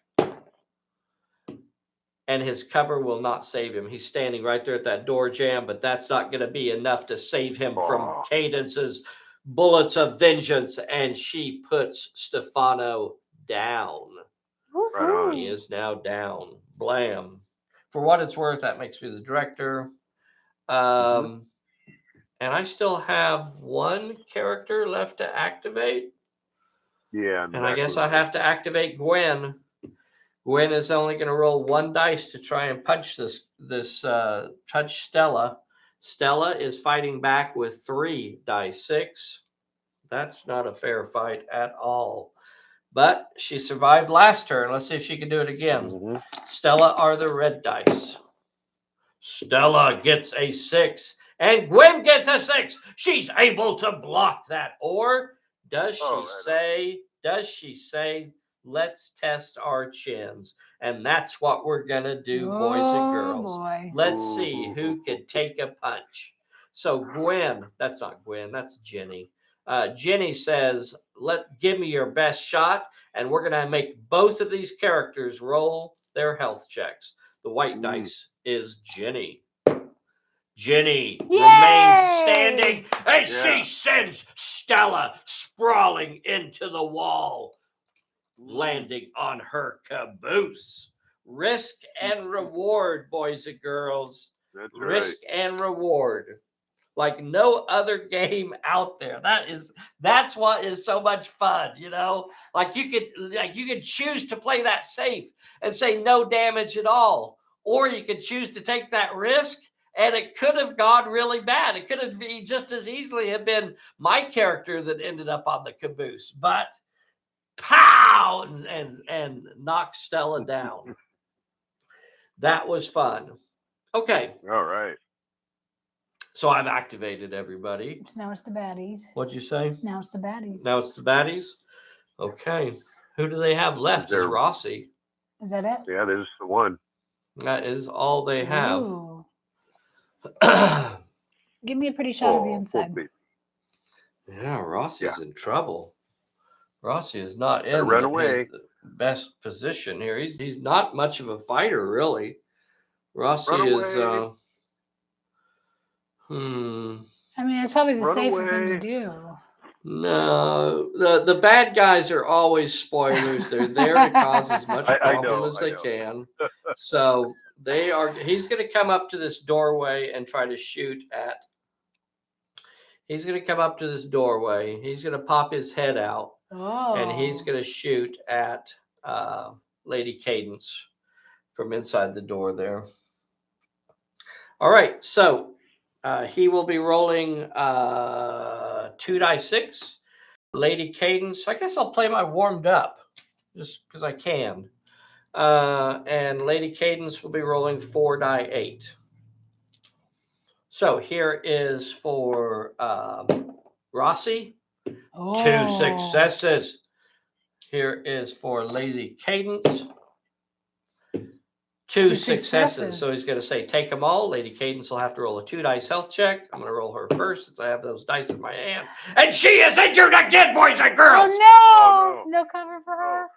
And his cover will not save him. He's standing right there at that door jamb, but that's not going to be enough to save him from Cadence's bullets of vengeance. And she puts Stefano down. Right. He is now down. Blam. For what it's worth, that makes me the director. And I still have 1 character left to activate. Yeah. And I guess I have to activate Gwen. Gwen is only going to roll 1 dice to try and punch touch Stella. Stella is fighting back with 3 die 6. That's not a fair fight at all. But she survived last turn. Let's see if she can do it again. Stella are the red dice. Stella gets a 6. And Gwen gets a 6. She's able to block that. Or does she say, let's test our chins? And that's what we're going to do, boys and girls. Boy. Let's see who can take a punch. So Gwen, that's not Gwen, that's Jenny. Jenny says, give me your best shot, and we're going to make both of these characters roll their health checks. The white dice is Jenny. Jenny remains standing as she sends Stella sprawling into the wall, landing on her caboose. Risk and reward, boys and girls. That's Risk and reward. Like no other game out there. That's what is so much fun, you know? Like you could choose to play that safe and say no damage at all. Or you could choose to take that risk, and it could have gone really bad. It could have just as easily have been my character that ended up on the caboose. But pow, and knock Stella down. That was fun. Okay. All right. So I've activated everybody. So now it's the baddies. What'd you say? Now it's the baddies. Now it's the baddies? Okay. Who do they have left? Is Rossi. Is that it? Yeah, this is the one. That is all they have. Ooh. Give me a pretty shot of the inside. Yeah, Rossi's in trouble. Rossi is not in his best position here. He's not much of a fighter, really. Rossi is I mean, it's probably the safer thing to do. No, the bad guys are always spoilers. They're there to cause as much problem as they can. So he's going to come up to this doorway and try to shoot at. He's going to come up to this doorway. He's going to pop his head out. And he's going to shoot at Lady Cadence from inside the door there. All right, so he will be rolling 2d6. Lady Cadence, I guess I'll play my warmed up just because I can. And Lady Cadence will be rolling 4d8. So here is for Rossi. 2 successes. Here is for Lady Cadence. 2 successes. So he's going to say, take them all. Lady Cadence will have to roll a 2-dice health check. I'm going to roll her first since I have those dice in my hand. And she is injured again, boys and girls. Oh, no. No cover for her.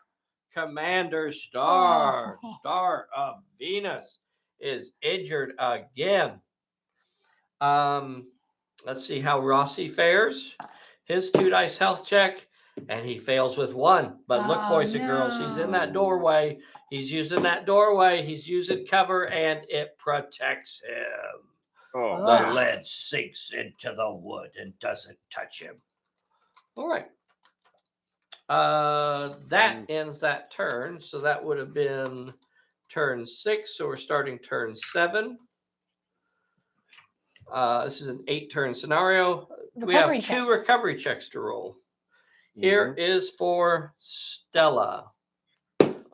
Commander Star of Venus is injured again. Let's see how Rossi fares. His 2-dice health check, and he fails with 1. But look, boys and girls, he's in that doorway. He's using that doorway. He's using cover, and it protects him. The lead sinks into the wood and doesn't touch him. All right. That ends that turn. So that would have been turn 6. So we're starting turn 7. This is an 8-turn scenario. We have 2 recovery checks to roll. Here is for Stella.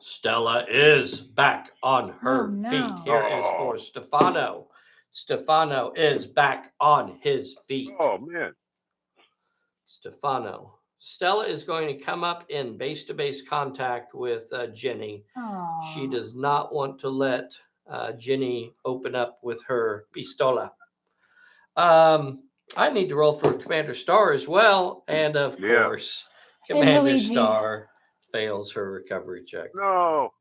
Stella is back on her feet. Here is for Stefano. Stefano is back on his feet. Oh, man. Stefano. Stella is going to come up in base-to-base contact with Jenny. She does not want to let Jenny open up with her pistola. I need to roll for Commander Star as well. And of course, Commander Star fails her recovery check. No.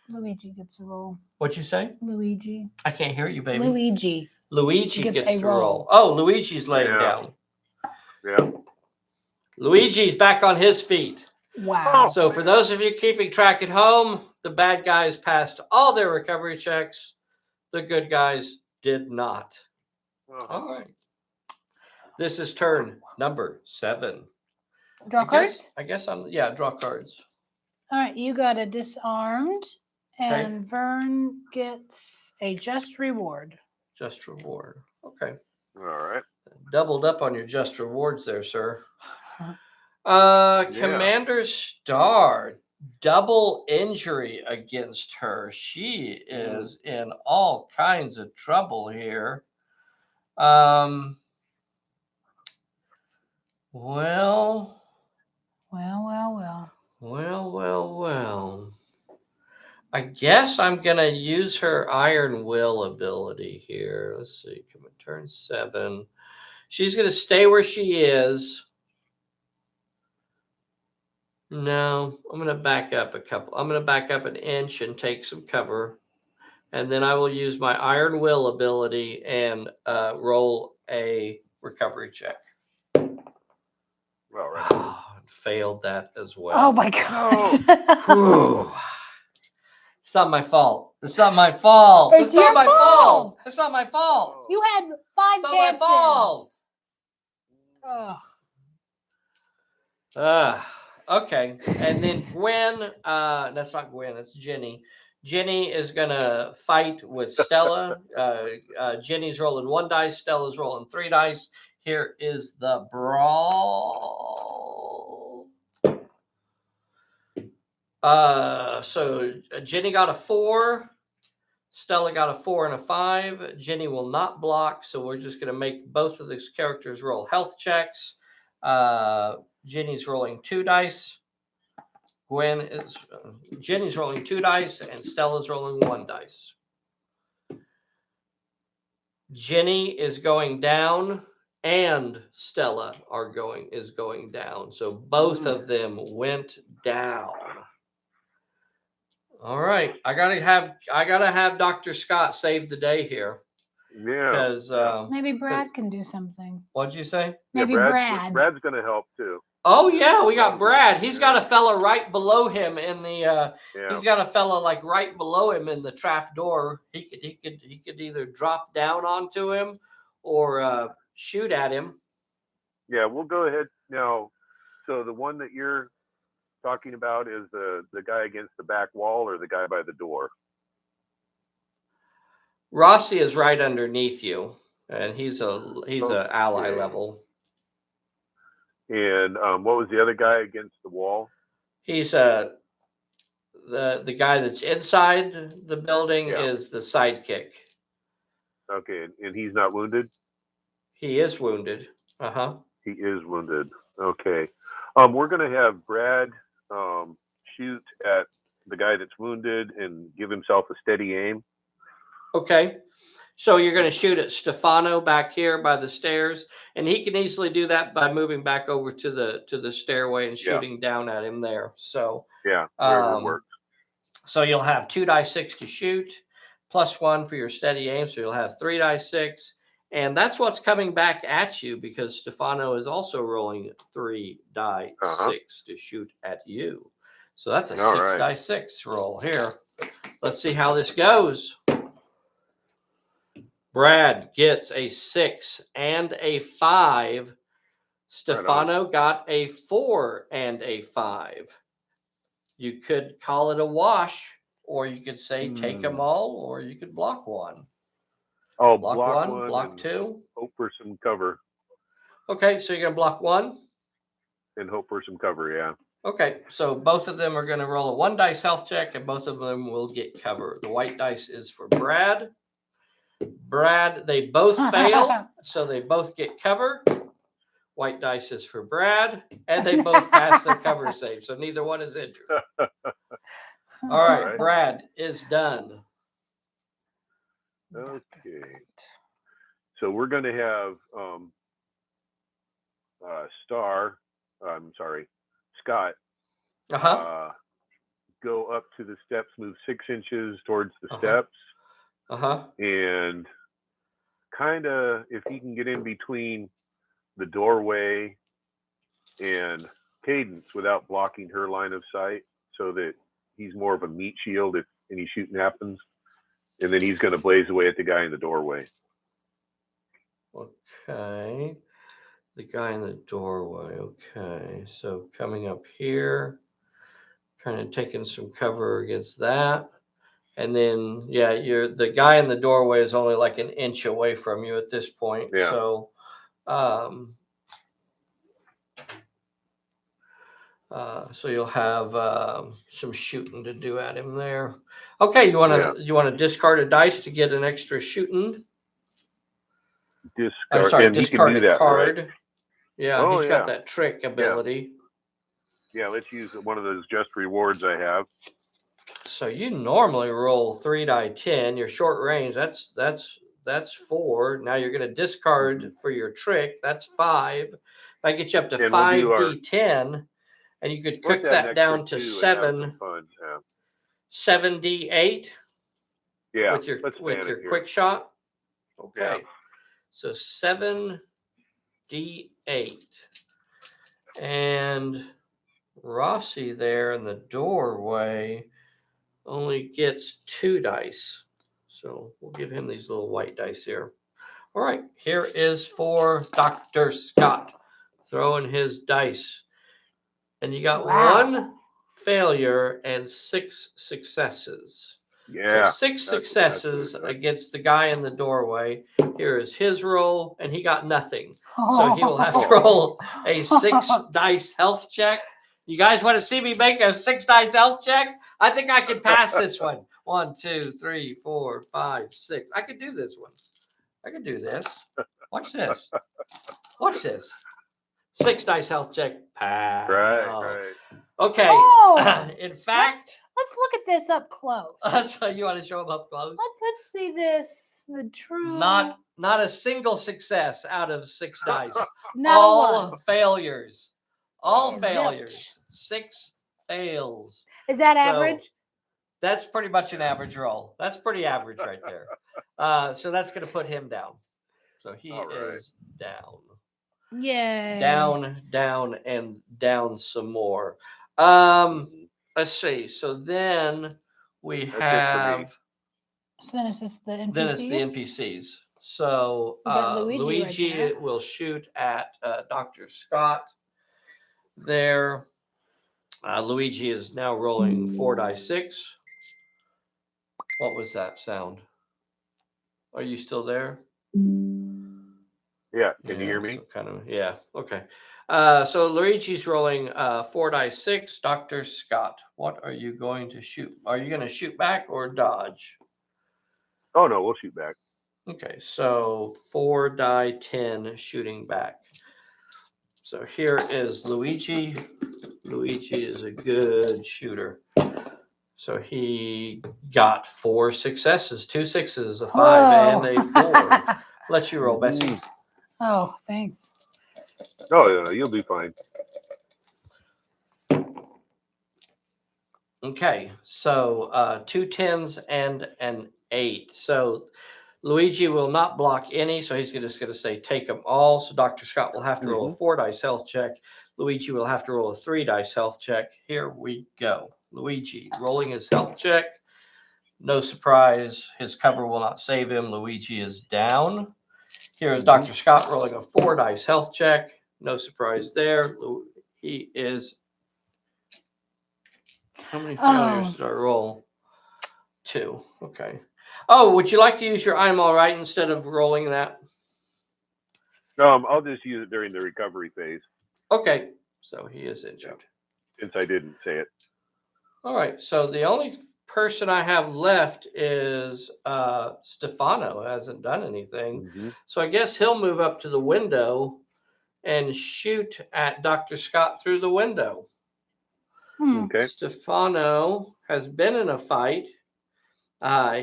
Luigi gets a roll. What'd you say? Luigi. I can't hear you, baby. Luigi gets to roll. Oh, Luigi's laying down. Yeah. Luigi's back on his feet. Wow. So for those of you keeping track at home, the bad guys passed all their recovery checks. The good guys did not. All right. This is turn number 7. Draw cards? I guess draw cards. All right, you got a disarmed, and Vern gets a just reward. Just reward. Okay. All right. Doubled up on your just rewards there, sir. Commander Star, double injury against her. She is in all kinds of trouble here. Well. I guess I'm going to use her Iron Will ability here. Let's see. Come on, turn 7. She's going to stay where she is. No, I'm going to back up a couple. I'm going to back up an inch and take some cover. And then I will use my Iron Will ability and roll a recovery check. Well, right. Failed that as well. Oh my god. Whew. It's not my fault. It's not my fault. It's It's not your my fault. fault. It's not my fault. You had 5 It's not chances. my fault. Ugh. Okay. And then Gwen, that's not Gwen, it's Jenny. Jenny is going to fight with Stella. Jenny's rolling 1 dice. Stella's rolling 3 dice. Here is the brawl. So Jenny got a 4. Stella got a 4 and a 5. Jenny will not block, so we're just going to make both of these characters roll health checks. Jenny's rolling 2 dice. Jenny's rolling 2 dice, and Stella's rolling 1 dice. Jenny is going down, and Stella is going down. So both of them went down. All right, I gotta have Dr. Scott save the day here. Yeah. Because Maybe Brad can do something. What'd you say? Maybe Brad. Brad's going to help too. Oh yeah, we got Brad. He's got a fella right below him in the. Yeah. He's got a fella like right below him in the trap door. He could either drop down onto him or shoot at him. Yeah, we'll go ahead now. So the one that you're talking about is the guy against the back wall or the guy by the door? Rossi is right underneath you, and he's a ally level. And what was the other guy against the wall? He's the guy that's inside the building is the sidekick. Okay, and he's not wounded? He is wounded. He is wounded. Okay. We're going to have Brad shoot at the guy that's wounded and give himself a steady aim. Okay. So you're going to shoot at Stefano back here by the stairs, and he can easily do that by moving back over to the stairway and shooting down at him there. So wherever works. So you'll have 2 die 6 to shoot, +1 for your steady aim. So you'll have 3 die 6, and that's what's coming back at you because Stefano is also rolling 3 die 6 to shoot at you. So that's a 6 die 6 roll here. Let's see how this goes. Brad gets a 6 and a 5. Stefano got a 4 and a 5. You could call it a wash, or you could say take them all, or you could block 1. Oh, block 1, block 2. Hope for some cover. Okay, so you're going to block 1? And hope for some cover, yeah. Okay, so both of them are going to roll a 1 dice health check, and both of them will get cover. The white dice is for Brad. Brad, they both fail, so they both get cover. White dice is for Brad, and they both pass the cover save, so neither one is injured. All right, Brad is done. Okay. So we're going to have Scott go up to the steps, move 6 inches towards the steps. And kind of, if he can get in between the doorway and Cadence without blocking her line of sight, so that he's more of a meat shield if any shooting happens. And then he's going to blaze away at the guy in the doorway. Okay. The guy in the doorway. Okay. So coming up here, kind of taking some cover against that. And then, the guy in the doorway is only like an inch away from you at this point. Yeah. So, so you'll have some shooting to do at him there. Okay, you want to discard a dice to get an extra shooting? Discard a card. Right? Yeah, he's got that trick ability. Yeah, let's use one of those just rewards I have. So you normally roll 3 die 10. Your short range, that's That's 4. Now you're going to discard for your trick. That's 5. That gets you up to And we'll do our- 5d10, and you could Let's cook add an that down extra to 2 and have some 7, fun. 7d8 Yeah. with your let's ban it here. quick shot. Okay. Yeah. So 7d8. And Rossi there in the doorway only gets 2 dice. So we'll give him these little white dice here. All right, here is for Dr. Scott throwing his dice. And you got Wow. 1 failure and 6 successes. Yeah. So 6 that's successes good. against the guy in the doorway. Here is his roll, and he got nothing. So he will have to roll a 6 dice health check. You guys want to see me make a 6 dice health check? I think I can pass this one. 1, 2, 3, 4, 5, 6. I could do this one. I could do this. Watch this. Watch this. 6 dice health check. Pass. Right. Okay. Oh, In fact, let's look at this up close. that's how you want to show them up close. Let's see this. The true. Not a single success out of 6 dice. Not All one. failures. All Zilch. failures. 6 fails. Is that So, average? That's pretty much an average roll. That's pretty average right there. So that's going to put him down. So he All right. is down. Yay. Down, and down some more. Let's see. So then we That's it for me. have. So then it's just the NPCs? Then it's the NPCs. So We got Luigi right there. will shoot at Dr. Scott there. Luigi is now rolling 4 dice 6. What was that sound? Are you still there? Yeah. Can you hear me? So kind of, yeah. Okay. So Luigi's rolling 4 dice 6. Dr. Scott, what are you going to shoot? Are you going to shoot back or dodge? Oh no, we'll shoot back. Okay, so 4 die 10 shooting back. So here is Luigi. Luigi is a good shooter. So he got 4 successes, 2 6s, a 5, and a 4. Let you roll, Bessie. Oh, thanks. Oh, you'll be fine. Okay, so 2 10s and an 8. So Luigi will not block any, so he's just going to say take them all. So Dr. Scott will have to roll a 4 dice health check. Luigi will have to roll a 3 dice health check. Here we go. Luigi rolling his health check. No surprise, his cover will not save him. Luigi is down. Here is Dr. Scott rolling a 4 dice health check. No surprise there. He is. How many failures did I roll? 2. Okay. Oh, would you like to use your I'm all right instead of rolling that? I'll just use it during the recovery phase. Okay. So he is injured. Since I didn't say it. All right. So the only person I have left is Stefano, who hasn't done anything. So I guess he'll move up to the window and shoot at Dr. Scott through the window. Okay. Stefano has been in a fight.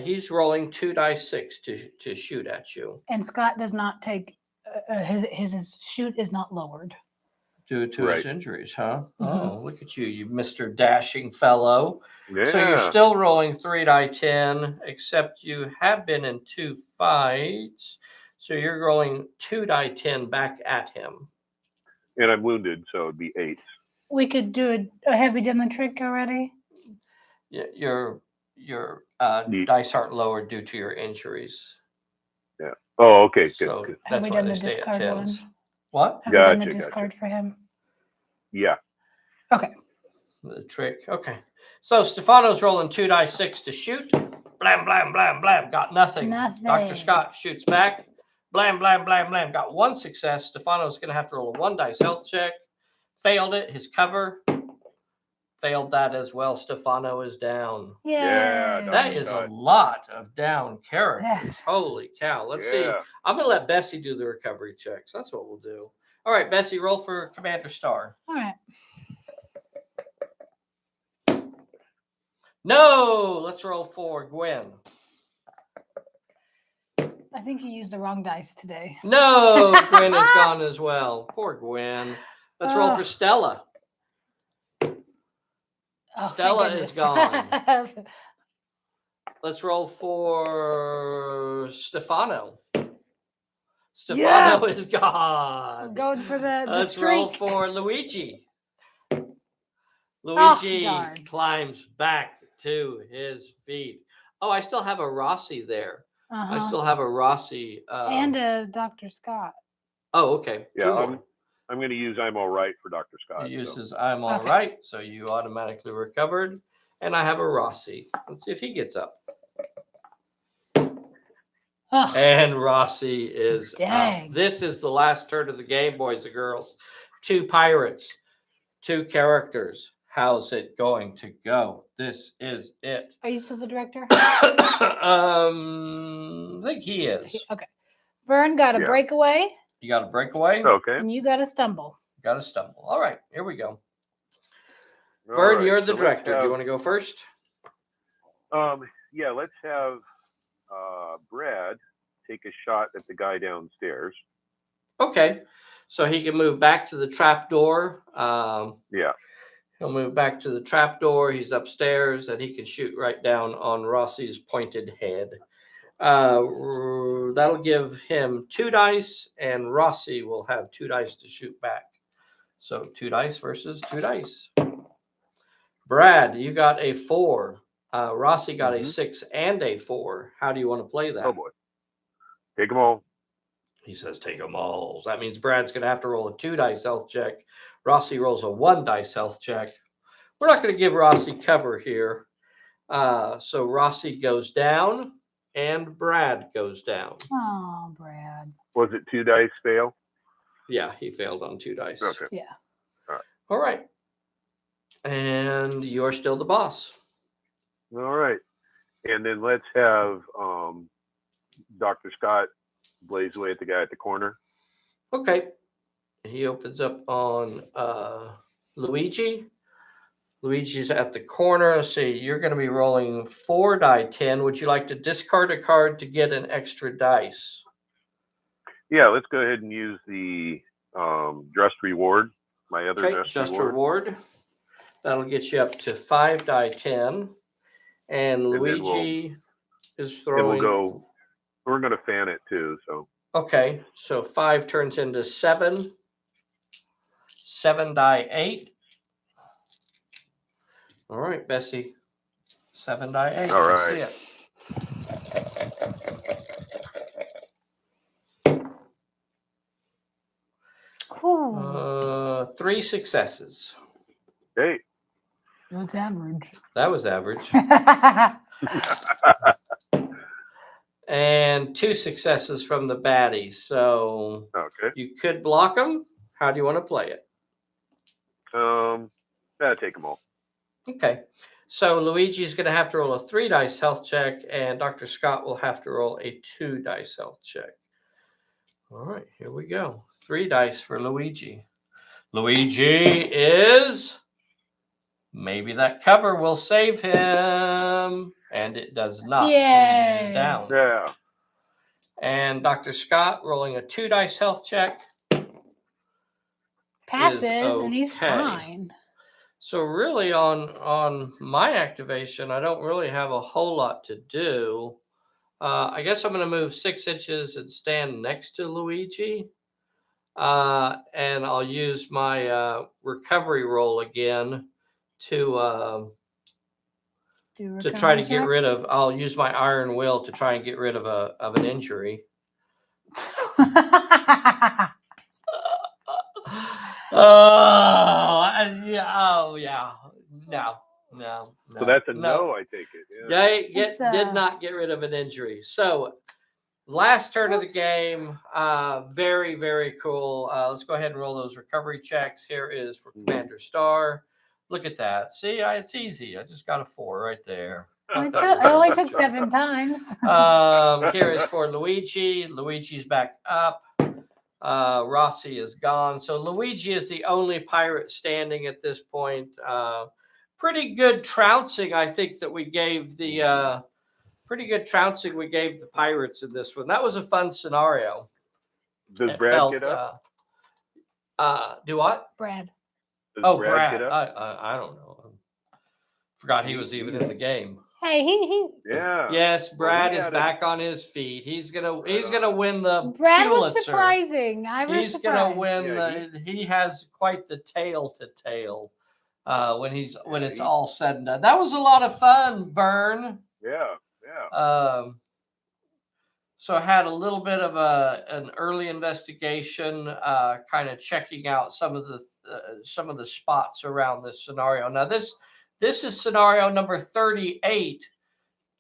He's rolling 2 dice 6 to shoot at you. And Scott does not take his shoot is not lowered due to his injuries, huh? Oh, look at you, Mr. Dashing fellow. Yeah. So you're still rolling 3 die 10, except you have been in 2 fights. So you're rolling 2 die 10 back at him. And I'm wounded, so it'd be 8. We could do have we done the trick already? Yeah, your dice aren't lowered due to your injuries. Yeah. Oh, okay. Good. So good. Have that's we why done they the stay at discard 10s. one? What? Have we done the Gotcha, discard for him? Yeah. Okay. The trick. Okay. So Stefano's rolling 2 die 6 to shoot. Blam, blam, blam, blam. Got nothing. Dr. Scott shoots back. Blam, blam, blam, blam. Got 1 success. Stefano's going to have to roll a 1 dice health check. Failed it. His cover failed that as well. Stefano is down. Yeah. That is a lot of down characters. Yes. Holy cow. Let's see. I'm going to let Bessie do the recovery checks. That's what we'll do. All right, Bessie, roll for Commander Star. All right. No, let's roll for Gwen. A I think you used the wrong dice today. No, Gwen is gone as well. Poor Gwen. Let's roll for Stella. Oh, Stella thank is goodness. gone. Let's roll for Stefano. Stefano Yes! is I'm gone. going for the Let's streak. roll for Luigi. Oh, Luigi darn. climbs back to his feet. Oh, I still have a Rossi there. I Uh-huh. still have a Rossi. And Dr. Scott. Oh, okay. Yeah, Two more. I'm going to use I'm all right for Dr. He Scott. uses I'm all right, so you automatically recovered. And I have a Rossi. Let's see if he gets up. Oh, And Rossi is dang. up. This is the last turn of the game, boys and girls. 2 pirates, 2 characters. How's it going to go? This is it. Are you still the director? I think he is. Okay. Vern got a breakaway. You got a breakaway? Okay. And you got a stumble. Got a stumble. All right, here we go. All Vern, right, you're the so director. Do you want to go first? Yeah, let's have Brad take a shot at the guy downstairs. Okay. So he can move back to the trap door. Yeah. He'll move back to the trap door. He's upstairs, and he can shoot right down on Rossi's pointed head. That'll give him 2 dice, and Rossi will have 2 dice to shoot back. So 2 dice versus 2 dice. Brad, you got a 4. Rossi got a 6 and a 4. How do you want to play that? Oh boy. Take them all. He says, take them all. So that means Brad's going to have to roll a 2 dice health check. Rossi rolls a 1 dice health check. We're not going to give Rossi cover here. So Rossi goes down and Brad goes down. Oh, Brad. Was it 2 dice fail? Yeah, he failed on 2 dice. Okay. Yeah. All right. And you're still the boss. All right. And then let's have Dr. Scott blaze away at the guy at the corner. Okay. He opens up on Luigi. Luigi's at the corner. Let's see, you're going to be rolling 4 die 10. Would you like to discard a card to get an extra dice? Yeah, let's go ahead and use the just reward. My other just reward. That'll get you up to 5 die 10. And Luigi is throwing. We're going to fan it too. So. Okay, so 5 turns into 7. 7 die 8. All right, Bessie. 7 die 8. All right. Let's see it. 3 successes. Hey. That's average. That was average. And 2 successes from the baddie. So you could block them. How do you want to play it? Take them all. Okay. So Luigi's going to have to roll a 3 dice health check, and Dr. Scott will have to roll a 2 dice health check. All right, here we go. 3 dice for Luigi. Luigi is... Maybe that cover will save him. And it does not. Yay. Luigi is down. Yeah. And Dr. Scott rolling a 2 dice health check. Passes, and he's fine. So really on my activation, I don't really have a whole lot to do. I guess I'm going to move 6 inches and stand next to Luigi. And I'll use my recovery roll again to try to get rid of. I'll use my iron will to try and get rid of an injury. Yeah. No. So that's a no, I take it. Yeah. Did not get rid of an injury. So last turn of the game. Very, very cool. Let's go ahead and roll those recovery checks. Here is for Commander Star. Look at that. See, it's easy. I just got a 4 right there. It only took 7 times. Here is for Luigi. Luigi's back up. Rossi is gone. So Luigi is the only pirate standing at this point. Pretty good trouncing, I think, that we gave the pretty good trouncing we gave the pirates in this one. That was a fun scenario. Does It Brad felt, get up? Do what? Brad. Does Brad. get up? I don't know. Forgot he was even in the game. Hey, he Yeah. Yes, Brad is had back on his feet. He's gonna on. win the Brad was Pulitzer. surprising. I was He's surprised. gonna win. Yeah, He has quite the tail to tail when it's he- all said and done. That was a lot of fun, Vern. Yeah. So I had a little bit of an early investigation, kind of checking out some of the spots around this scenario. Now this is scenario number 38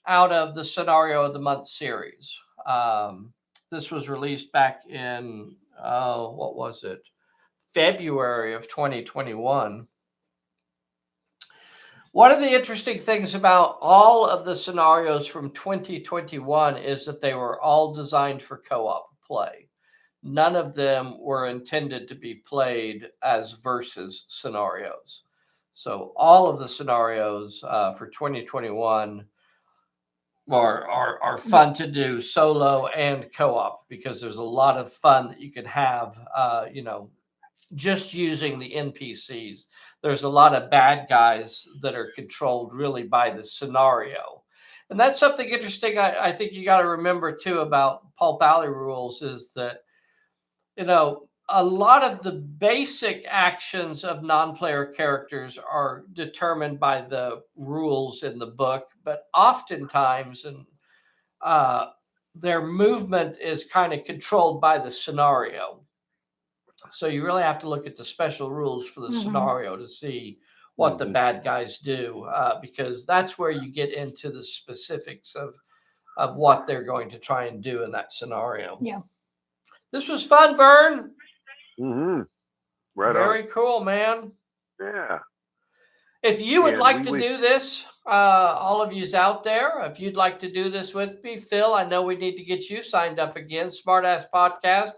out of the Scenario of the Month series. This was released back in what was it? February of 2021. One of the interesting things about all of the scenarios from 2021 is that they were all designed for co-op play. None of them were intended to be played as versus scenarios. So all of the scenarios for 2021 are fun to do solo and co-op, because there's a lot of fun that you can have, just using the NPCs. There's a lot of bad guys that are controlled really by the scenario. And that's something interesting I think you got to remember too about Pulp Alley rules, is that, a lot of the basic actions of non-player characters are determined by the rules in the book, but oftentimes their movement is kind of controlled by the scenario. So you really have to look at the special rules for the scenario to see what the bad guys do, because that's where you get into the specifics of what they're going to try and do in that scenario. Yeah. This was fun, Vern. Mm-hmm. Right Very on. cool, man. Yeah. If you would And like to do this, all of you's out there, if you'd like to do this with me, Phil, I know we need to get you signed up again. Smartass Podcast.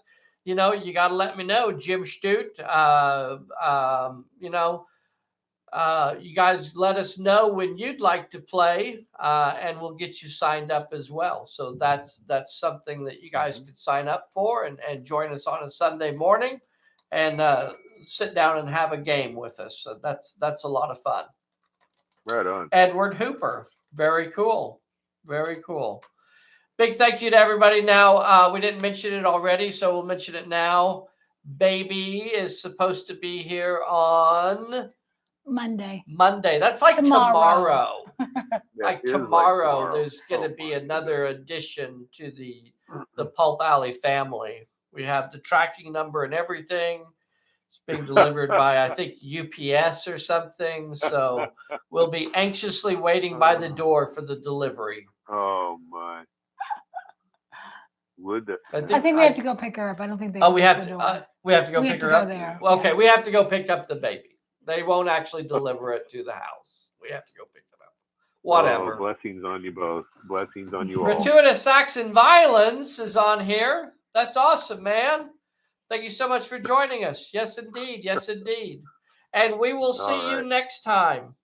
You got to let me know. Jim Stute. You guys let us know when you'd like to play, and we'll get you signed up as well. So that's something that you guys could sign up for and join us on a Sunday morning and sit down and have a game with us. So that's a lot of fun. Right on. Edward Hooper. Very cool. Very cool. Big thank you to everybody. Now, we didn't mention it already, so we'll mention it now. Baby is supposed to be here on Monday. That's like tomorrow. That is tomorrow, there's going to be another addition to the Pulp Alley family. We have the tracking number and everything. It's being delivered by, I think, UPS or something. So we'll be anxiously waiting by the door for the delivery. Oh my! I think we have to go pick her up. I don't think they. Oh, we have to go pick her up. There. Well, okay, Yeah. we have to go pick up the baby. They won't actually deliver it to the house. We have to go pick it up. Whatever. Oh, blessings on you both. Blessings on you all. Gratuitous Saxon Violence is on here. That's awesome, man. Thank you so much for joining us. Yes, indeed. Yes, indeed. And we will see you next time.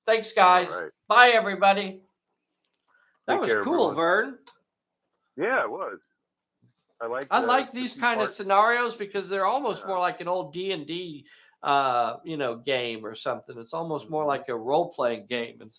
Thanks, guys. All right. Bye, everybody. That Take was care, cool, everyone. Vern. Yeah, it was. I like these kind of scenarios because they're almost more like an old D&D, game or something. It's almost more like a role-playing game. And